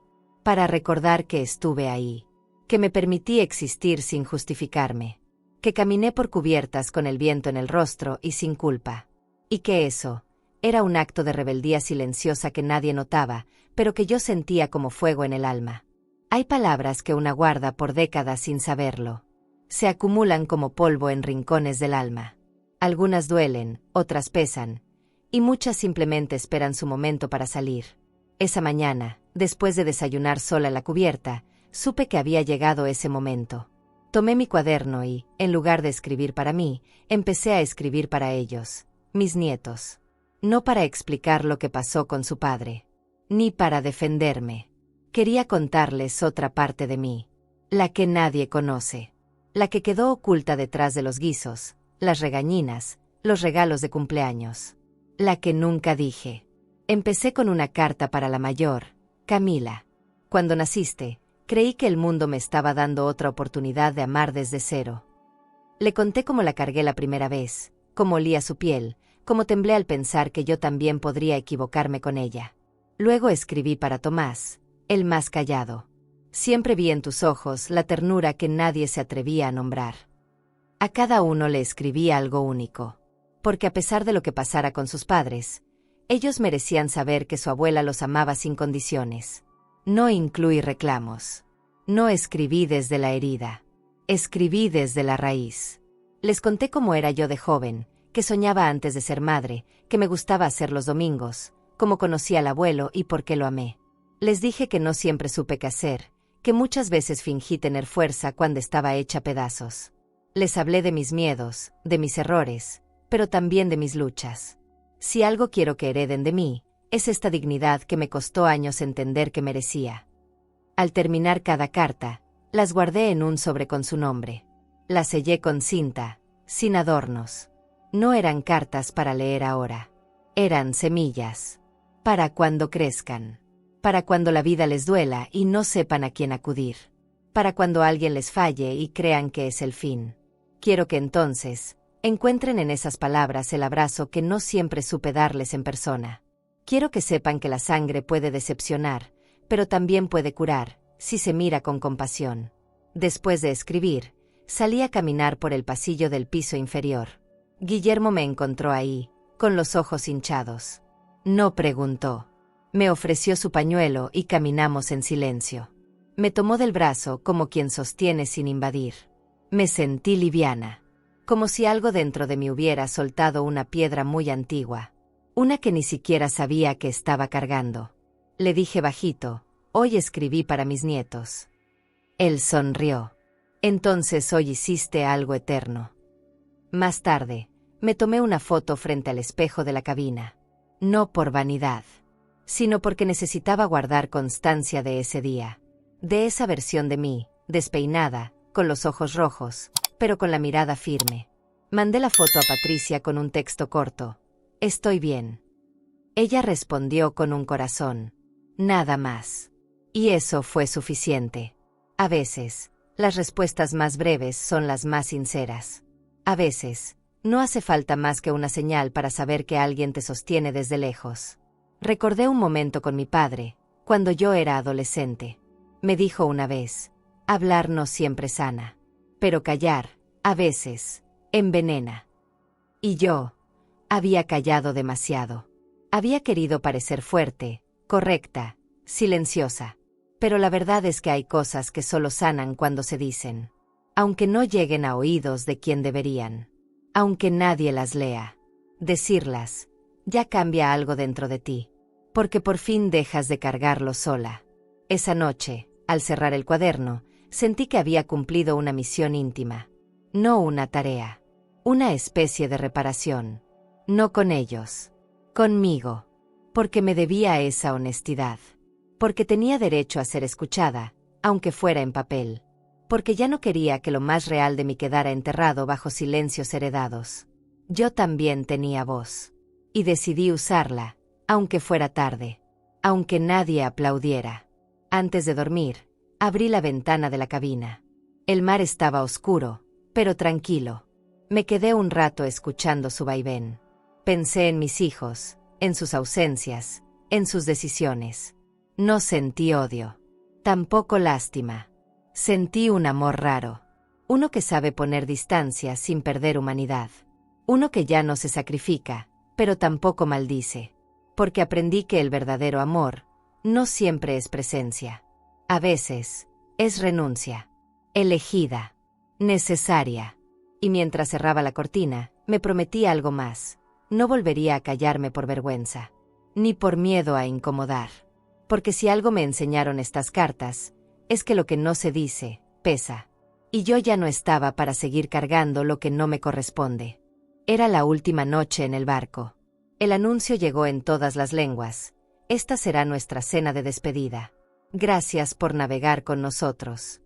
S1: para recordar que estuve ahí, que me permití existir sin justificarme, que caminé por cubiertas con el viento en el rostro y sin culpa, y que eso era un acto de rebeldía silenciosa que nadie notaba, pero que yo sentía como fuego en el alma. Hay palabras que una guarda por décadas sin saberlo. Se acumulan como polvo en rincones del alma. Algunas duelen, otras pesan, y muchas simplemente esperan su momento para salir. Esa mañana, después de desayunar sola en la cubierta, supe que había llegado ese momento. Tomé mi cuaderno y, en lugar de escribir para mí, empecé a escribir para ellos, mis nietos. No para explicar lo que pasó con su padre, ni para defenderme. Quería contarles otra parte de mí, la que nadie conoce, la que quedó oculta detrás de los guisos, las regañinas, los regalos de cumpleaños, la que nunca dije. Empecé con una carta para la mayor, Camila. Cuando naciste, creí que el mundo me estaba dando otra oportunidad de amar desde cero. Le conté cómo la cargué la primera vez, cómo olía su piel, cómo temblé al pensar que yo también podría equivocarme con ella. Luego escribí para Tomás, el más callado. Siempre vi en tus ojos la ternura que nadie se atrevía a nombrar. A cada uno le escribí algo único, porque a pesar de lo que pasara con sus padres, ellos merecían saber que su abuela los amaba sin condiciones. No incluí reclamos. No escribí desde la herida. Escribí desde la raíz. Les conté cómo era yo de joven, que soñaba antes de ser madre, que me gustaba hacer los domingos, cómo conocí al abuelo y por qué lo amé. Les dije que no siempre supe qué hacer, que muchas veces fingí tener fuerza cuando estaba hecha pedazos. Les hablé de mis miedos, de mis errores, pero también de mis luchas. Si algo quiero que hereden de mí, es esta dignidad que me costó años entender que merecía. Al terminar cada carta, las guardé en un sobre con su nombre. Las sellé con cinta, sin adornos. No eran cartas para leer ahora. Eran semillas. Para cuando crezcan. Para cuando la vida les duela y no sepan a quién acudir. Para cuando alguien les falle y crean que es el fin. Quiero que entonces encuentren en esas palabras el abrazo que no siempre supe darles en persona. Quiero que sepan que la sangre puede decepcionar, pero también puede curar, si se mira con compasión. Después de escribir, salí a caminar por el pasillo del piso inferior. Guillermo me encontró ahí, con los ojos hinchados. No preguntó. Me ofreció su pañuelo y caminamos en silencio. Me tomó del brazo como quien sostiene sin invadir. Me sentí liviana, como si algo dentro de mí hubiera soltado una piedra muy antigua, una que ni siquiera sabía que estaba cargando. Le dije bajito, hoy escribí para mis nietos. Él sonrió. Entonces hoy hiciste algo eterno. Más tarde, me tomé una foto frente al espejo de la cabina. No por vanidad, sino porque necesitaba guardar constancia de ese día, de esa versión de mí, despeinada, con los ojos rojos, pero con la mirada firme. Mandé la foto a Patricia con un texto corto. Estoy bien. Ella respondió con un corazón. Nada más. Y eso fue suficiente. A veces, las respuestas más breves son las más sinceras. A veces, no hace falta más que una señal para saber que alguien te sostiene desde lejos. Recordé un momento con mi padre, cuando yo era adolescente. Me dijo una vez, hablar no siempre sana, pero callar, a veces, envenena. Y yo había callado demasiado. Había querido parecer fuerte, correcta, silenciosa. Pero la verdad es que hay cosas que solo sanan cuando se dicen, aunque no lleguen a oídos de quien deberían. Aunque nadie las lea. Decirlas, ya cambia algo dentro de ti, porque por fin dejas de cargarlo sola. Esa noche, al cerrar el cuaderno, sentí que había cumplido una misión íntima. No una tarea. Una especie de reparación. No con ellos. Conmigo. Porque me debía esa honestidad. Porque tenía derecho a ser escuchada, aunque fuera en papel. Porque ya no quería que lo más real de mí quedara enterrado bajo silencios heredados. Yo también tenía voz. Y decidí usarla, aunque fuera tarde. Aunque nadie aplaudiera. Antes de dormir, abrí la ventana de la cabina. El mar estaba oscuro, pero tranquilo. Me quedé un rato escuchando su vaivén. Pensé en mis hijos, en sus ausencias, en sus decisiones. No sentí odio. Tampoco lástima. Sentí un amor raro. Uno que sabe poner distancia sin perder humanidad. Uno que ya no se sacrifica, pero tampoco maldice. Porque aprendí que el verdadero amor no siempre es presencia. A veces es renuncia. Elegida. Necesaria. Y mientras cerraba la cortina, me prometí algo más. No volvería a callarme por vergüenza. Ni por miedo a incomodar. Porque si algo me enseñaron estas cartas, es que lo que no se dice, pesa. Y yo ya no estaba para seguir cargando lo que no me corresponde. Era la última noche en el barco. El anuncio llegó en todas las lenguas. Esta será nuestra cena de despedida. Gracias por navegar con nosotros.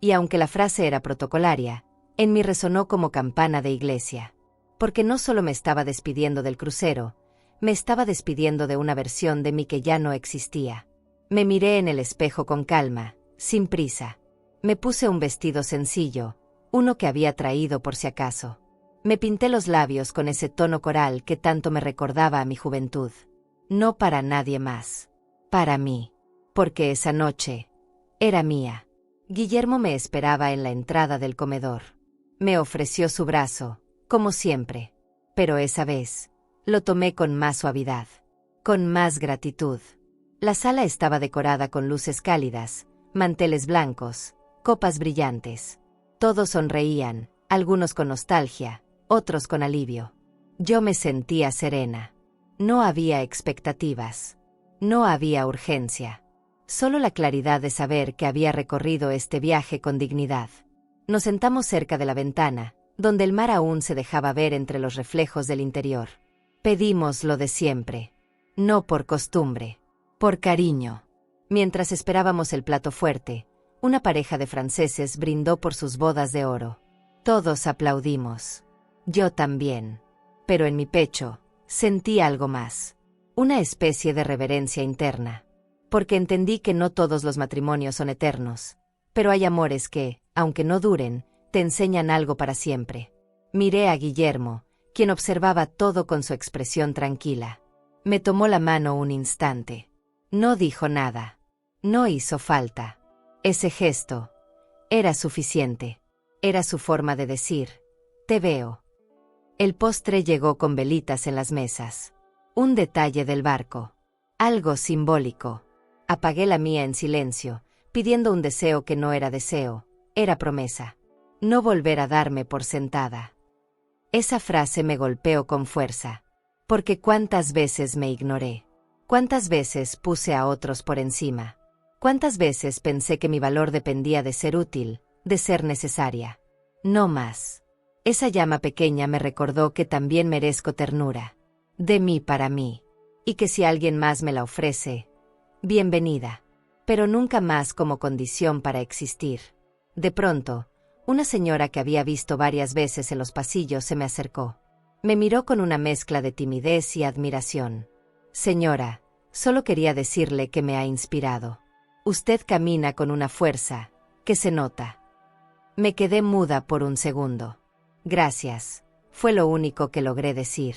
S1: Y aunque la frase era protocolaria, en mí resonó como campana de iglesia. Porque no solo me estaba despidiendo del crucero, me estaba despidiendo de una versión de mí que ya no existía. Me miré en el espejo con calma, sin prisa. Me puse un vestido sencillo, uno que había traído por si acaso. Me pinté los labios con ese tono coral que tanto me recordaba a mi juventud. No para nadie más. Para mí. Porque esa noche era mía. Guillermo me esperaba en la entrada del comedor. Me ofreció su brazo, como siempre. Pero esa vez lo tomé con más suavidad, con más gratitud. La sala estaba decorada con luces cálidas, manteles blancos, copas brillantes. Todos sonreían, algunos con nostalgia, otros con alivio. Yo me sentía serena. No había expectativas. No había urgencia. Solo la claridad de saber que había recorrido este viaje con dignidad. Nos sentamos cerca de la ventana, donde el mar aún se dejaba ver entre los reflejos del interior. Pedimos lo de siempre. No por costumbre. Por cariño. Mientras esperábamos el plato fuerte, una pareja de franceses brindó por sus bodas de oro. Todos aplaudimos. Yo también. Pero en mi pecho, sentí algo más. Una especie de reverencia interna. Porque entendí que no todos los matrimonios son eternos. Pero hay amores que, aunque no duren, te enseñan algo para siempre. Miré a Guillermo, quien observaba todo con su expresión tranquila. Me tomó la mano un instante. No dijo nada. No hizo falta. Ese gesto era suficiente. Era su forma de decir, te veo. El postre llegó con velitas en las mesas. Un detalle del barco. Algo simbólico. Apagué la mía en silencio, pidiendo un deseo que no era deseo, era promesa. No volver a darme por sentada. Esa frase me golpeó con fuerza. Porque cuántas veces me ignoré. Cuántas veces puse a otros por encima. Cuántas veces pensé que mi valor dependía de ser útil, de ser necesaria. No más. Esa llama pequeña me recordó que también merezco ternura. De mí para mí. Y que si alguien más me la ofrece, bienvenida. Pero nunca más como condición para existir. De pronto, una señora que había visto varias veces en los pasillos se me acercó. Me miró con una mezcla de timidez y admiración. Señora, solo quería decirle que me ha inspirado. Usted camina con una fuerza que se nota. Me quedé muda por un segundo. Gracias, fue lo único que logré decir.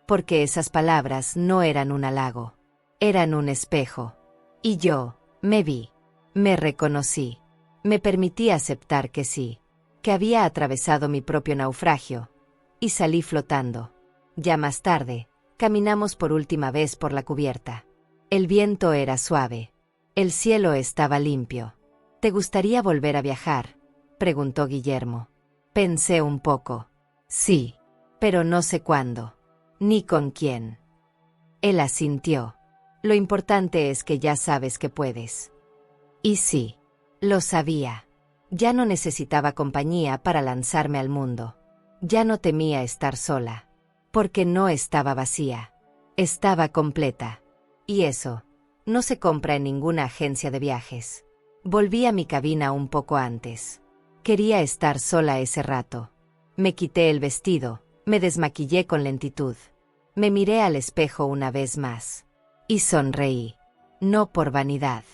S1: Porque esas palabras no eran un halago. Eran un espejo. Y yo, me vi. Me reconocí. Me permití aceptar que sí. Que había atravesado mi propio naufragio. Y salí flotando. Ya más tarde, caminamos por última vez por la cubierta. El viento era suave. El cielo estaba limpio. ¿Te gustaría volver a viajar?, preguntó Guillermo. Pensé un poco. Sí, pero no sé cuándo. Ni con quién. Él asintió. Lo importante es que ya sabes que puedes. Y sí, lo sabía. Ya no necesitaba compañía para lanzarme al mundo. Ya no temía estar sola. Porque no estaba vacía. Estaba completa. Y eso no se compra en ninguna agencia de viajes. Volví a mi cabina un poco antes. Quería estar sola ese rato. Me quité el vestido, me desmaquillé con lentitud. Me miré al espejo una vez más. Y sonreí. No por vanidad.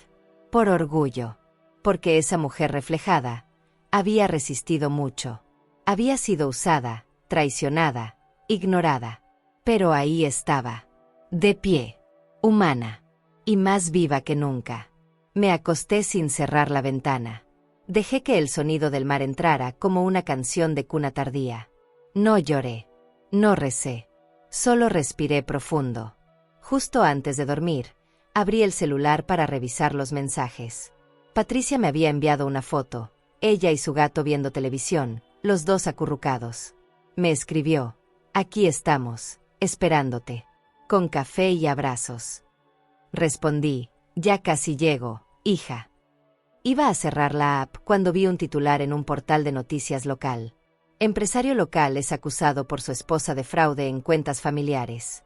S1: Por orgullo. Porque esa mujer reflejada había resistido mucho. Había sido usada, traicionada, ignorada. Pero ahí estaba. De pie. Humana. Y más viva que nunca. Me acosté sin cerrar la ventana. Dejé que el sonido del mar entrara como una canción de cuna tardía. No lloré. No recé. Solo respiré profundo. Justo antes de dormir, abrí el celular para revisar los mensajes. Patricia me había enviado una foto, ella y su gato viendo televisión, los dos acurrucados. Me escribió: aquí estamos, esperándote, con café y abrazos. Respondí: ya casi llego, hija. Iba a cerrar la app cuando vi un titular en un portal de noticias local. Empresario local es acusado por su esposa de fraude en cuentas familiares.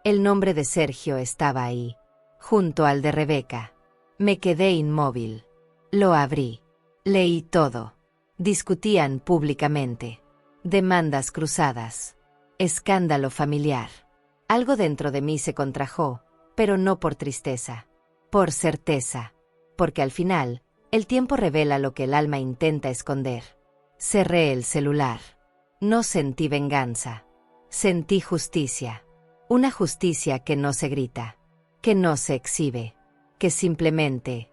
S1: El nombre de Sergio estaba ahí, junto al de Rebeca. Me quedé inmóvil. Lo abrí. Leí todo. Discutían públicamente. Demandas cruzadas. Escándalo familiar. Algo dentro de mí se contrajo, pero no por tristeza, por certeza. Porque al final, el tiempo revela lo que el alma intenta esconder. Cerré el celular. No sentí venganza. Sentí justicia. Una justicia que no se grita, que no se exhibe, que simplemente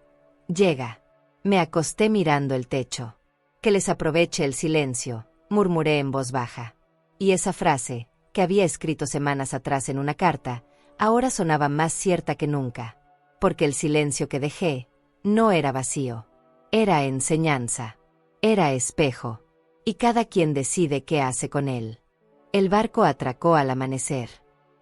S1: llega. Me acosté mirando el techo. Que les aproveche el silencio, murmuré en voz baja. Y esa frase, que había escrito semanas atrás en una carta, ahora sonaba más cierta que nunca. Porque el silencio que dejé no era vacío. Era enseñanza. Era espejo. Y cada quien decide qué hace con él. El barco atracó al amanecer.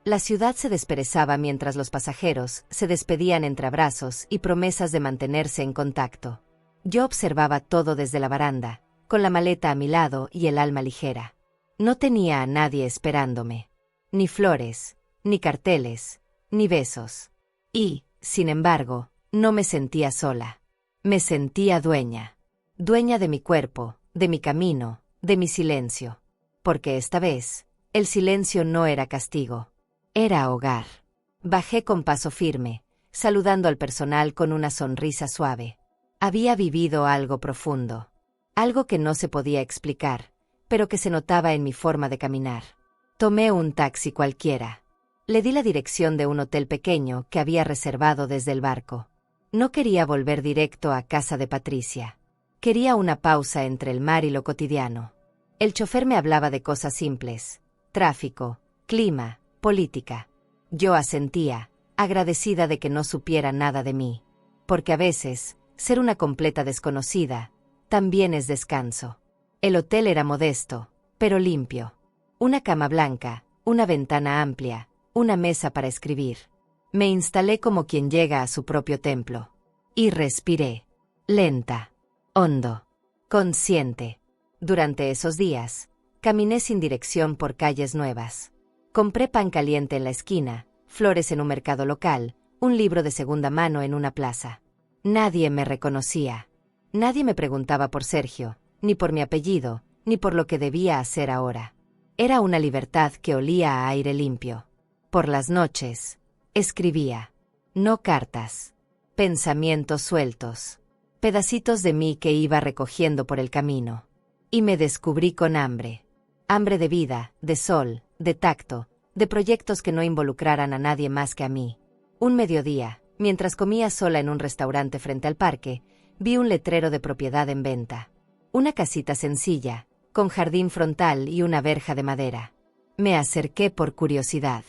S1: La ciudad se desperezaba mientras los pasajeros se despedían entre abrazos y promesas de mantenerse en contacto. Yo observaba todo desde la baranda, con la maleta a mi lado y el alma ligera. No tenía a nadie esperándome. Ni flores, ni carteles, ni besos. Y, sin embargo, no me sentía sola. Me sentía dueña. Dueña de mi cuerpo, de mi camino, de mi silencio. Porque esta vez, el silencio no era castigo. Era hogar. Bajé con paso firme, saludando al personal con una sonrisa suave. Había vivido algo profundo. Algo que no se podía explicar, pero que se notaba en mi forma de caminar. Tomé un taxi cualquiera. Le di la dirección de un hotel pequeño que había reservado desde el barco. No quería volver directo a casa de Patricia. Quería una pausa entre el mar y lo cotidiano. El chofer me hablaba de cosas simples: tráfico, clima, política. Yo asentía, agradecida de que no supiera nada de mí. Porque a veces, ser una completa desconocida también es descanso. El hotel era modesto, pero limpio. Una cama blanca, una ventana amplia, una mesa para escribir. Me instalé como quien llega a su propio templo. Y respiré. Lenta, hondo, consciente. Durante esos días, caminé sin dirección por calles nuevas. Compré pan caliente en la esquina, flores en un mercado local, un libro de segunda mano en una plaza. Nadie me reconocía. Nadie me preguntaba por Sergio, ni por mi apellido, ni por lo que debía hacer ahora. Era una libertad que olía a aire limpio. Por las noches, escribía. No cartas. Pensamientos sueltos. Pedacitos de mí que iba recogiendo por el camino. Y me descubrí con hambre. Hambre de vida, de sol, de tacto, de proyectos que no involucraran a nadie más que a mí. Un mediodía, mientras comía sola en un restaurante frente al parque, vi un letrero de propiedad en venta. Una casita sencilla, con jardín frontal y una verja de madera. Me acerqué por curiosidad.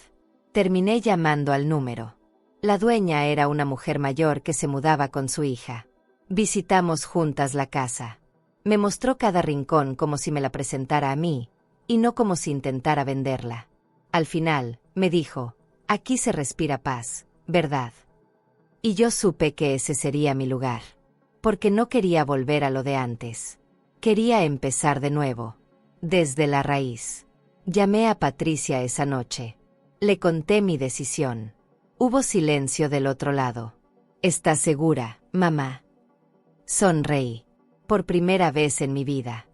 S1: Terminé llamando al número. La dueña era una mujer mayor que se mudaba con su hija. Visitamos juntas la casa. Me mostró cada rincón como si me la presentara a mí, y no como si intentara venderla. Al final, me dijo: aquí se respira paz, ¿verdad? Y yo supe que ese sería mi lugar. Porque no quería volver a lo de antes. Quería empezar de nuevo. Desde la raíz. Llamé a Patricia esa noche. Le conté mi decisión. Hubo silencio del otro lado. ¿Estás segura, mamá? Sonreí. Por primera vez en mi vida.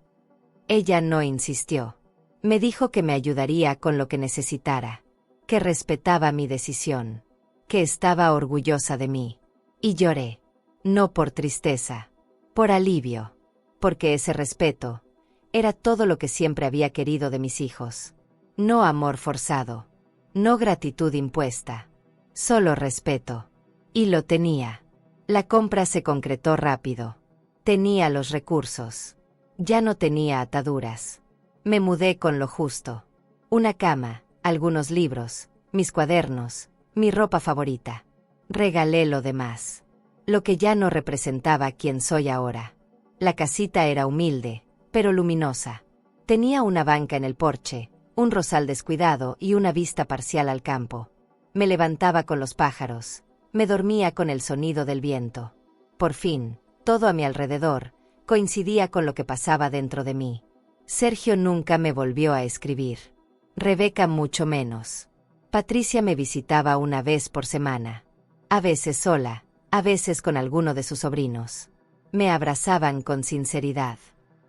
S1: Ella no insistió. Me dijo que me ayudaría con lo que necesitara. Que respetaba mi decisión. Que estaba orgullosa de mí. Y lloré. No por tristeza. Por alivio. Porque ese respeto era todo lo que siempre había querido de mis hijos. No amor forzado. No gratitud impuesta. Solo respeto. Y lo tenía. La compra se concretó rápido. Tenía los recursos. Ya no tenía ataduras. Me mudé con lo justo. Una cama, algunos libros, mis cuadernos, mi ropa favorita. Regalé lo demás. Lo que ya no representaba quién soy ahora. La casita era humilde, pero luminosa. Tenía una banca en el porche, un rosal descuidado y una vista parcial al campo. Me levantaba con los pájaros. Me dormía con el sonido del viento. Por fin, todo a mi alrededor coincidía con lo que pasaba dentro de mí. Sergio nunca me volvió a escribir. Rebeca mucho menos. Patricia me visitaba una vez por semana. A veces sola, a veces con alguno de sus sobrinos. Me abrazaban con sinceridad.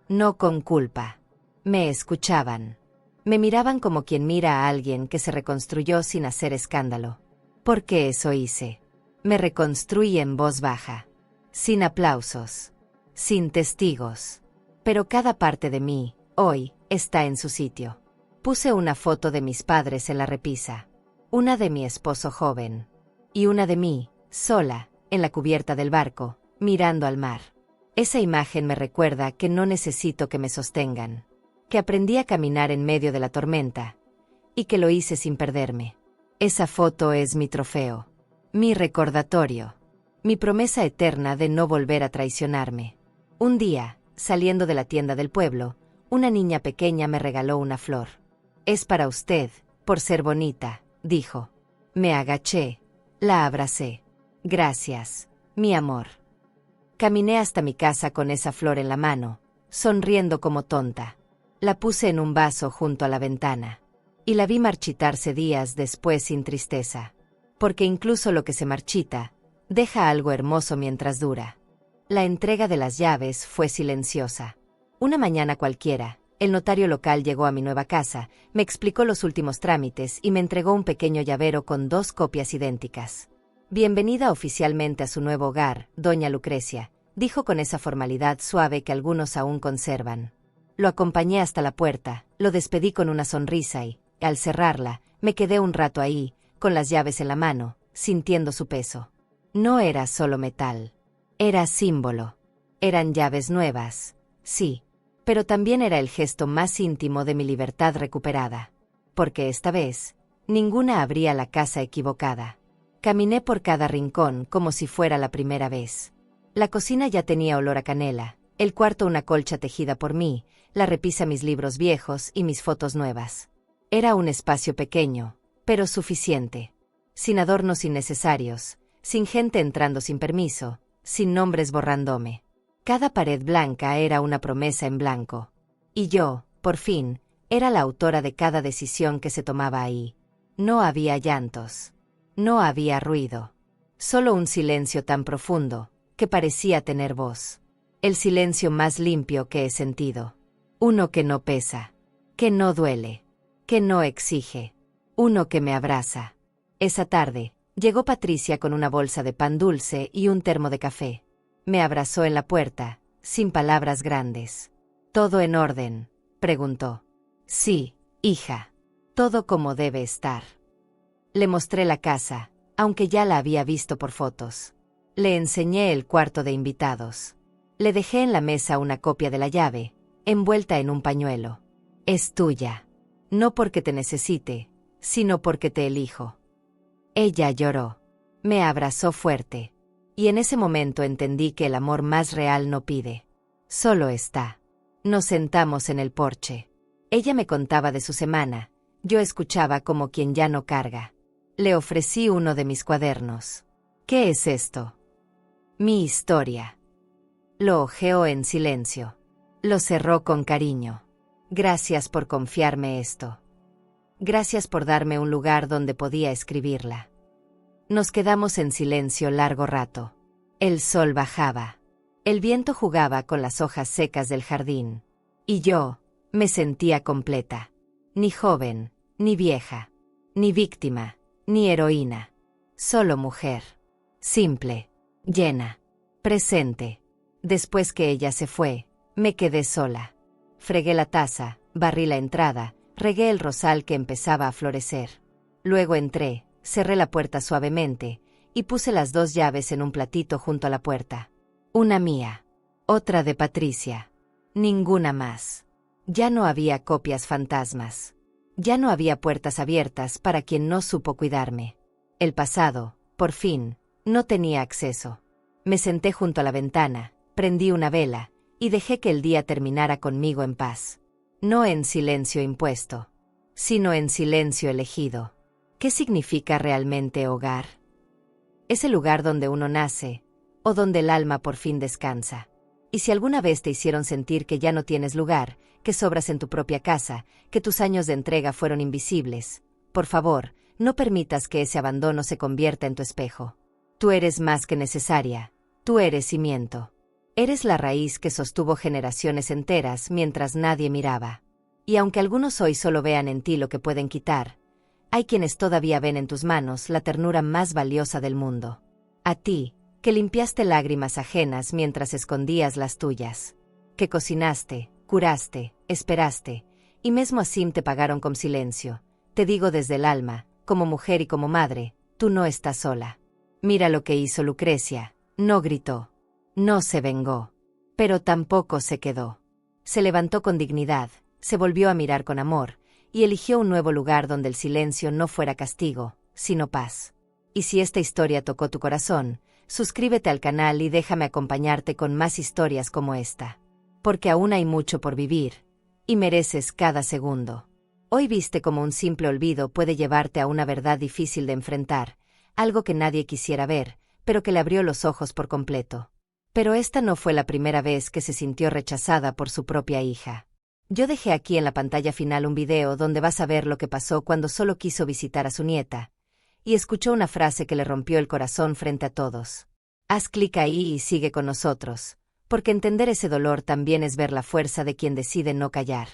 S1: No con culpa. Me escuchaban. Me miraban como quien mira a alguien que se reconstruyó sin hacer escándalo. Porque eso hice. Me reconstruí en voz baja. Sin aplausos. Sin testigos. Pero cada parte de mí, hoy, está en su sitio. Puse una foto de mis padres en la repisa. Una de mi esposo joven. Y una de mí, sola, en la cubierta del barco, mirando al mar. Esa imagen me recuerda que no necesito que me sostengan. Que aprendí a caminar en medio de la tormenta. Y que lo hice sin perderme. Esa foto es mi trofeo. Mi recordatorio. Mi promesa eterna de no volver a traicionarme. Un día, saliendo de la tienda del pueblo, una niña pequeña me regaló una flor. Es para usted, por ser bonita, dijo. Me agaché. La abracé. Gracias, mi amor. Caminé hasta mi casa con esa flor en la mano, sonriendo como tonta. La puse en un vaso junto a la ventana. Y la vi marchitarse días después sin tristeza. Porque incluso lo que se marchita, deja algo hermoso mientras dura. La entrega de las llaves fue silenciosa. Una mañana cualquiera, el notario local llegó a mi nueva casa, me explicó los últimos trámites y me entregó un pequeño llavero con 2 copias idénticas. Bienvenida oficialmente a su nuevo hogar, doña Lucrecia, dijo con esa formalidad suave que algunos aún conservan. Lo acompañé hasta la puerta, lo despedí con una sonrisa y, al cerrarla, me quedé un rato ahí, con las llaves en la mano, sintiendo su peso. No era solo metal. Era símbolo. Eran llaves nuevas, sí, pero también era el gesto más íntimo de mi libertad recuperada. Porque esta vez, ninguna abría la casa equivocada. Caminé por cada rincón como si fuera la primera vez. La cocina ya tenía olor a canela, el cuarto una colcha tejida por mí, la repisa mis libros viejos y mis fotos nuevas. Era un espacio pequeño, pero suficiente. Sin adornos innecesarios, sin gente entrando sin permiso, sin nombres borrándome. Cada pared blanca era una promesa en blanco. Y yo, por fin, era la autora de cada decisión que se tomaba ahí. No había llantos. No había ruido. Solo un silencio tan profundo, que parecía tener voz. El silencio más limpio que he sentido. Uno que no pesa. Que no duele. Que no exige. Uno que me abraza. Esa tarde, llegó Patricia con una bolsa de pan dulce y un termo de café. Me abrazó en la puerta, sin palabras grandes. ¿Todo en orden?, preguntó. Sí, hija. Todo como debe estar. Le mostré la casa, aunque ya la había visto por fotos. Le enseñé el cuarto de invitados. Le dejé en la mesa una copia de la llave, envuelta en un pañuelo. Es tuya. No porque te necesite, sino porque te elijo. Ella lloró. Me abrazó fuerte. Y en ese momento entendí que el amor más real no pide. Solo está. Nos sentamos en el porche. Ella me contaba de su semana. Yo escuchaba como quien ya no carga. Le ofrecí uno de mis cuadernos. ¿Qué es esto? Mi historia. Lo hojeó en silencio. Lo cerró con cariño. Gracias por confiarme esto. Gracias por darme un lugar donde podía escribirla. Nos quedamos en silencio largo rato. El sol bajaba. El viento jugaba con las hojas secas del jardín. Y yo, me sentía completa. Ni joven, ni vieja, ni víctima, ni heroína. Solo mujer. Simple, llena, presente. Después que ella se fue, me quedé sola. Fregué la taza, barrí la entrada, regué el rosal que empezaba a florecer. Luego entré, cerré la puerta suavemente, y puse las 2 llaves en un platito junto a la puerta. Una mía. Otra de Patricia. Ninguna más. Ya no había copias fantasmas. Ya no había puertas abiertas para quien no supo cuidarme. El pasado, por fin, no tenía acceso. Me senté junto a la ventana, prendí una vela, y dejé que el día terminara conmigo en paz. No en silencio impuesto, sino en silencio elegido. ¿Qué significa realmente hogar? Es el lugar donde uno nace, o donde el alma por fin descansa. Y si alguna vez te hicieron sentir que ya no tienes lugar, que sobras en tu propia casa, que tus años de entrega fueron invisibles, por favor, no permitas que ese abandono se convierta en tu espejo. Tú eres más que necesaria, tú eres cimiento. Eres la raíz que sostuvo generaciones enteras mientras nadie miraba. Y aunque algunos hoy solo vean en ti lo que pueden quitar, hay quienes todavía ven en tus manos la ternura más valiosa del mundo. A ti, que limpiaste lágrimas ajenas mientras escondías las tuyas. Que cocinaste, curaste, esperaste, y mesmo así te pagaron con silencio. Te digo desde el alma, como mujer y como madre, tú no estás sola. Mira lo que hizo Lucrecia, no gritó. No se vengó. Pero tampoco se quedó. Se levantó con dignidad, se volvió a mirar con amor, y eligió un nuevo lugar donde el silencio no fuera castigo, sino paz. Y si esta historia tocó tu corazón, suscríbete al canal y déjame acompañarte con más historias como esta. Porque aún hay mucho por vivir, y mereces cada segundo. Hoy viste cómo un simple olvido puede llevarte a una verdad difícil de enfrentar, algo que nadie quisiera ver, pero que le abrió los ojos por completo. Pero esta no fue la primera vez que se sintió rechazada por su propia hija. Yo dejé aquí en la pantalla final un video donde vas a ver lo que pasó cuando solo quiso visitar a su nieta, y escuchó una frase que le rompió el corazón frente a todos. Haz clic ahí y sigue con nosotros, porque entender ese dolor también es ver la fuerza de quien decide no callar.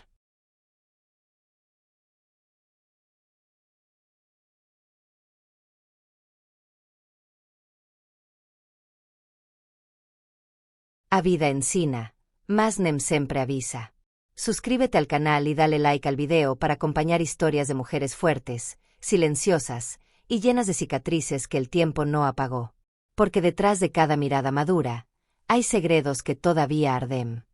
S1: A vida ensina, más nem sempre avisa. Suscríbete al canal y dale like al video para acompañar historias de mujeres fuertes, silenciosas, y llenas de cicatrices que el tiempo no apagó. Porque detrás de cada mirada madura, hay segredos que todavía arden.